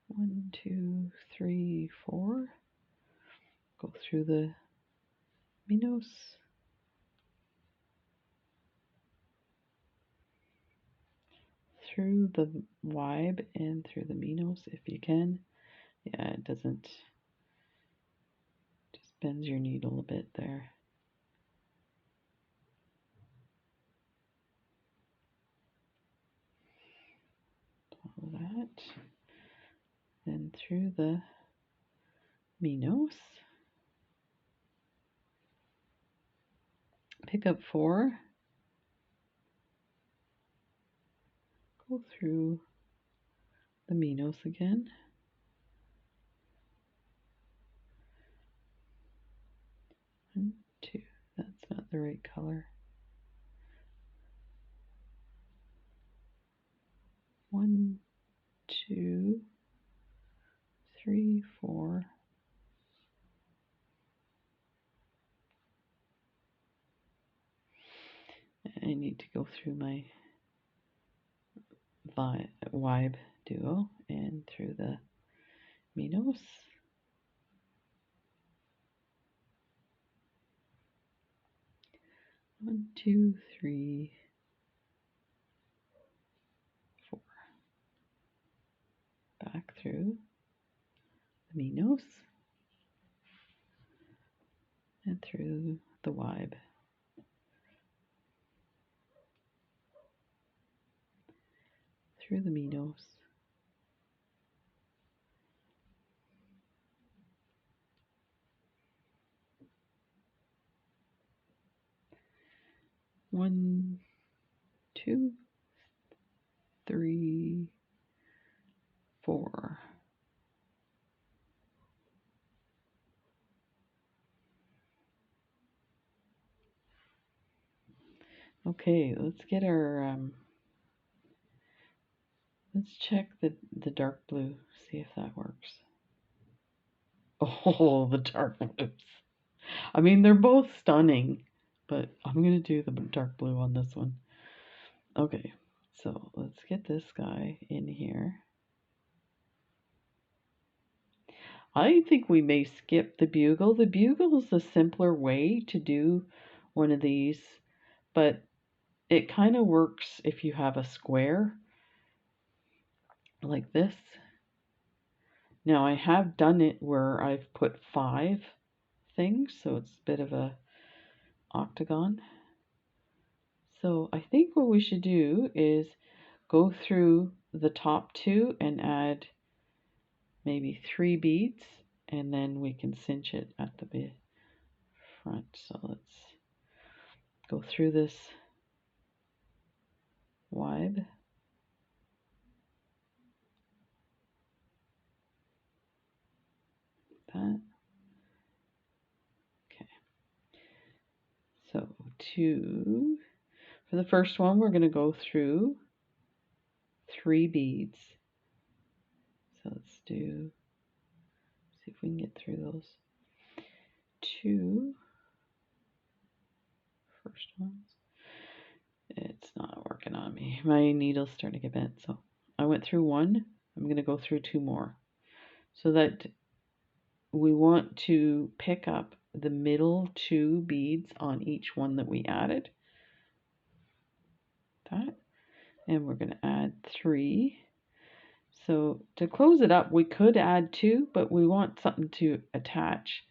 Speaker 1: One, 2, 3, 4. Go through the Minos. Through the Wibe and through the Minos if you can. Yeah, it doesn't, just bends your needle a bit there. Follow that. Then through the Minos. Pick up 4. Go through the Minos again. 1, 2. That's not the right color. 1, 2, 3, 4. I need to go through my Wibe duo and through the Minos. 1, 2, 3, 4. Back through. the Minos and through the Wibe. Through the Minos. One, two, three, four. Okay, let's get our, let's check the dark blue, see if that works. Oh, the dark blues. I mean, they're both stunning, but I'm going to do the dark blue on this one. Okay, so let's get this guy in here. I think we may skip the bugle. The bugle is a simpler way to do one of these, but it kind of works if you have a square like this. Now I have done it where I've put 5 things, so it's a bit of a octagon. So I think what we should do is go through the top 2 and add maybe 3 beads, and then we can cinch it at the front. So let's go through this Wibe. That. Okay. So for the first one, we're going to go through 3 beads. So let's see if we can get through those 2 first ones. It's not working on me. My needle's starting to get bent. So I went through 1. I'm going to go through 2 more. So that we want to pick up the middle 2 beads on each one that we added. That. And we're going to add 3. So to close it up, we could add 2, but we want something to attach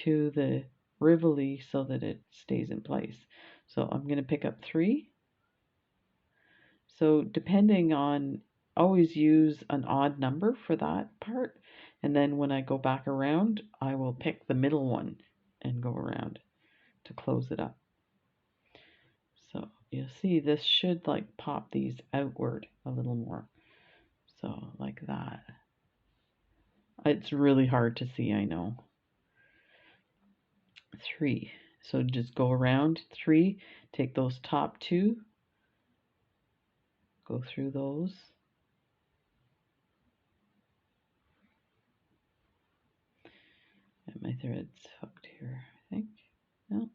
Speaker 1: to the Rivoli so that it stays in place. So I'm going to pick up 3. So depending on, always use an odd number for that part. And then when I go back around, I will pick the middle one and go around to close it up. So you'll see this should like pop these outward a little more. So like that. It's really hard to see, I know. 3. So just go around 3, take those top 2, go through those. And my thread's hooked here, I think. No.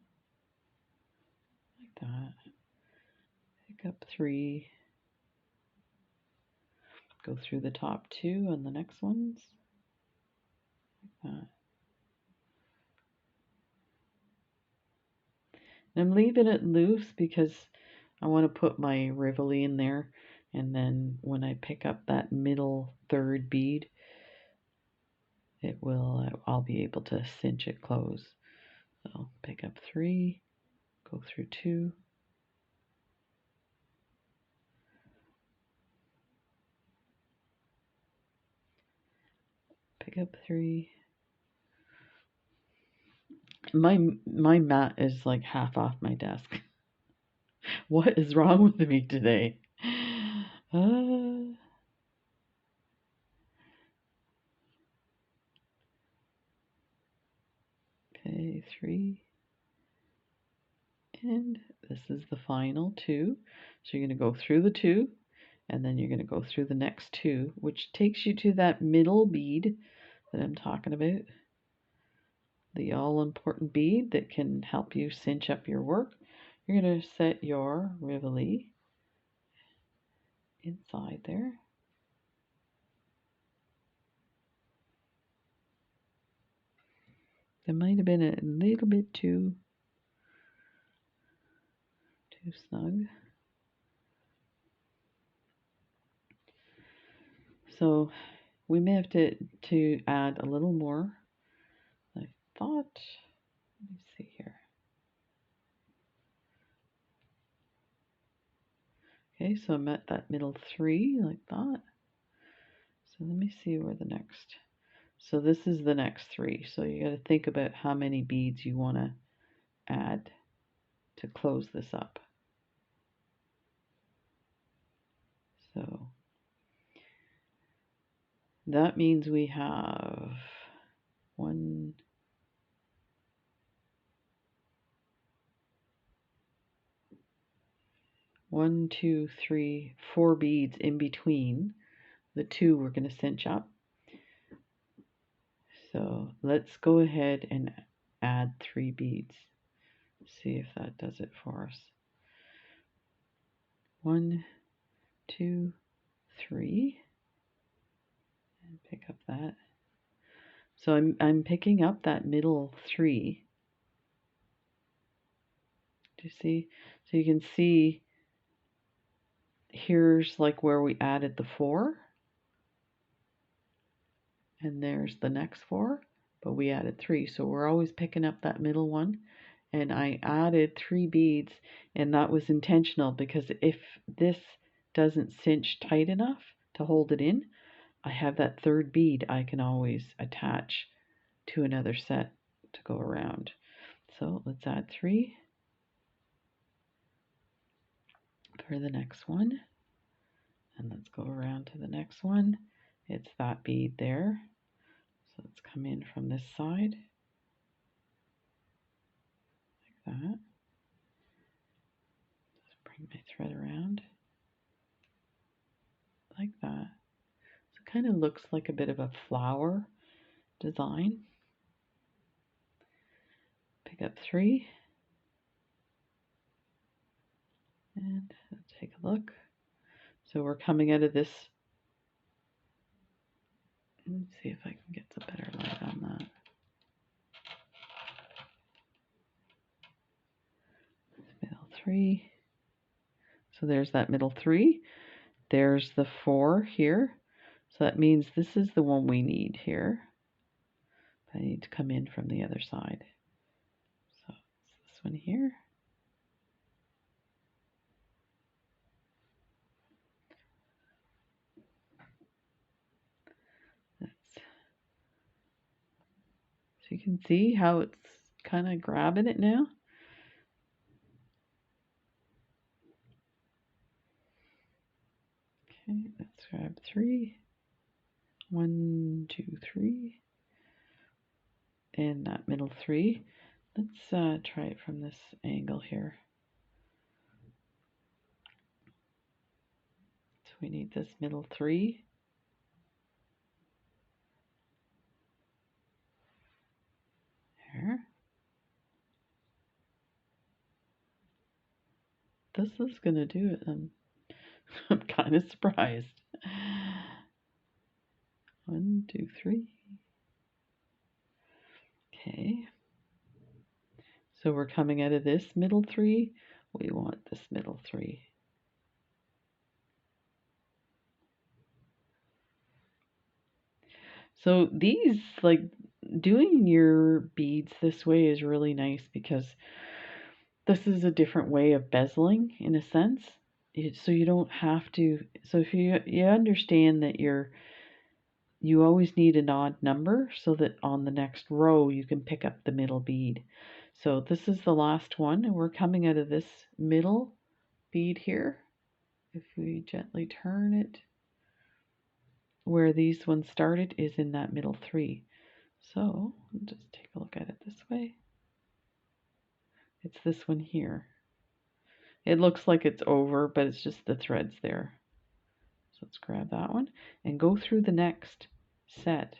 Speaker 1: Like that. Pick up 3. Go through the top 2 on the next ones. Like that. And I'm leaving it loose because I want to put my Rivoli in there, and then when I pick up that middle 3rd bead, I'll be able to cinch it close. So pick up 3, go through 2, pick up 3. My mat is like half off my desk. What is wrong with me today? Okay, 3. And this is the final 2. So you're going to go through the 2, and then you're going to go through the next 2, which takes you to that middle bead that I'm talking about. The all-important bead that can help you cinch up your work. You're going to set your Rivoli inside there. There might have been a little bit too snug. So We may have to add a little more. I thought, let me see here. Okay, so I'm at that middle 3 like that. So let me see where the next, so this is the next 3. So you got to think about how many beads you want to add to close this up. So that means we have 1, 2, 3, 4 beads in between the 2 we're going to cinch up. So let's go ahead and add 3 beads. See if that does it for us. 1, 2, 3, and pick up that. So I'm picking up that middle 3. Do you see? So you can see here's like where we added the 4, and there's the next 4, but we added 3. So we're always picking up that middle one, and I added 3 beads, and that was intentional because if this doesn't cinch tight enough to hold it in, I have that 3rd bead I can always attach to another set to go around. So let's add 3 for the next one, and let's go around to the next one. It's that bead there. So let's come in from this side like that. Just bring my thread around like that. So it kind of looks like a bit of a flower design. Pick up 3 and let's take a look. So we're coming out of this. Let's see if I can get some better light on that. Middle 3. So there's that middle 3. There's the 4 here. So that means this is the one we need here. I need to come in from the other side. So it's this one here. So you can see how it's kind of grabbing it now. Okay, let's grab 3. 1, 2, 3. And that middle 3. Let's try it from this angle here. So we need this middle 3. There. This is going to do it. I'm kind of surprised. 1, 2, 3. Okay. So we're coming out of this middle 3. We want this middle 3. So these, like, doing your beads this way is really nice because this is a different way of bezeling in a sense. So you don't have to, so if you understand that you always need an odd number so that on the next row you can pick up the middle bead. So this is the last one, and we're coming out of this middle bead here. If we gently turn it, where these ones started is in that middle 3. So just take a look at it this way. It's this one here. It looks like it's over, but it's just the threads there. So let's grab that one and go through the next set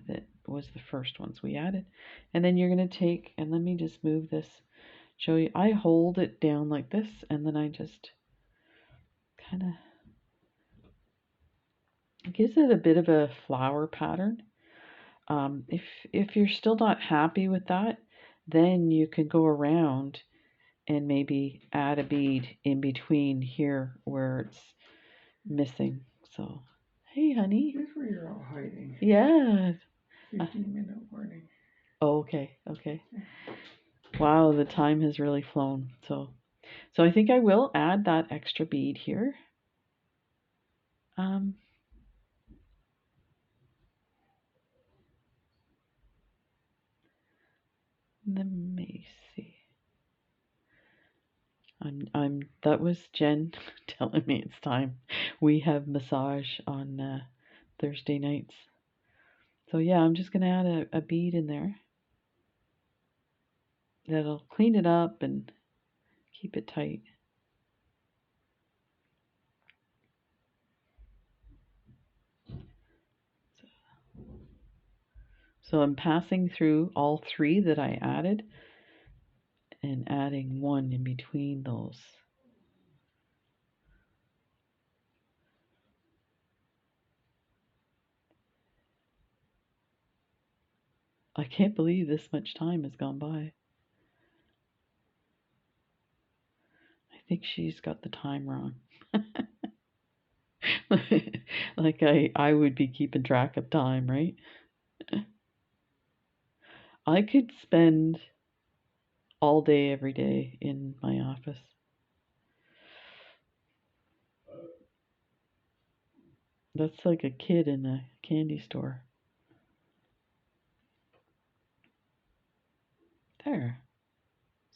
Speaker 1: that was the first ones we added. And then you're going to take, and let me just move this, show you. I hold it down like this, and then I just kind of, it gives it a bit of a flower pattern. If you're still not happy with that, then you can go around and maybe add a bead in between here where it's missing. So Hey, honey.
Speaker 2: Here's where you're all hiding.
Speaker 1: Yeah.
Speaker 2: 15-minute warning.
Speaker 1: Oh, okay. Okay. Wow, the time has really flown. So I think I will add that extra bead here. Let me see. That was Jen telling me it's time. We have massage on Thursday nights. So yeah, I'm just gonna add a bead in there. That'll clean it up and keep it tight. So I'm passing through all three that I added and adding one in between those. I can't believe this much time has gone by. I think she's got the time wrong. Like I would be keeping track of time, right? I could spend all day every day in my office. That's like a kid in a candy store. There.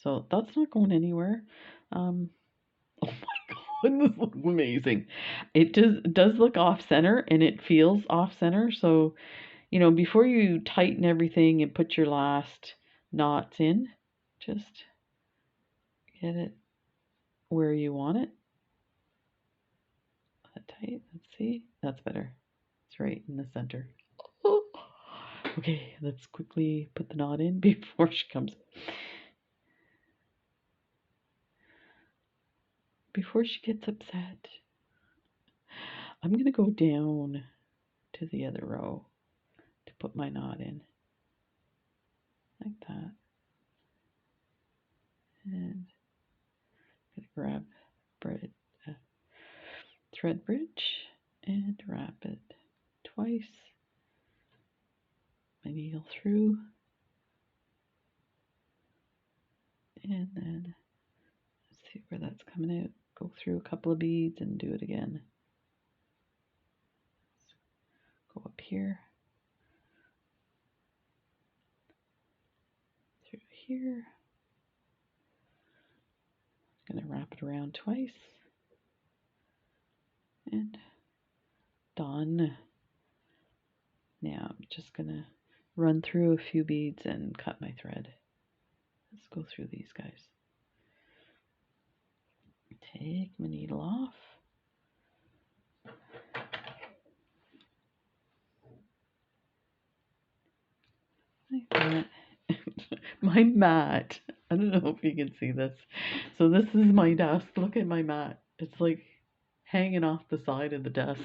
Speaker 1: So that's not going anywhere. Oh my god, this looks amazing. It does look off center and it feels off center. So, you know, before you tighten everything and put your last knots in, just get it where you want it. Tight. Let's see. That's better. It's right in the center. Oh. Okay, let's quickly put the knot in before she comes. Before she gets upset. I'm going to go down to the other row to put my knot in. Like that. And I'm going to grab thread bridge and wrap it twice. My needle through. And then let's see where that's coming out. Go through a couple of beads and do it again. Go up here. Through here. I'm going to wrap it around twice. And done. Now I'm just going to run through a few beads and cut my thread. Let's go through these guys. Take my needle off. Like that. My mat. I don't know if you can see this. So this is my desk. Look at my mat. It's like hanging off the side of the desk.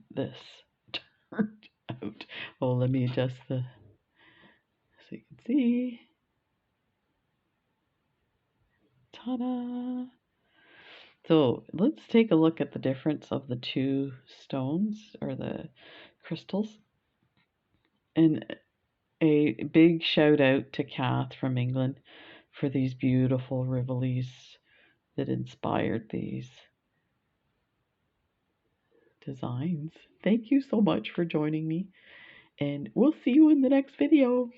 Speaker 1: This turned out. Oh, let me adjust the so you can see. Ta-da! So let's take a look at the difference of the two stones or the crystals. And a big shout out to Kath from England for these beautiful Rivolis that inspired these designs. Thank you so much for joining me, and we'll see you in the next video.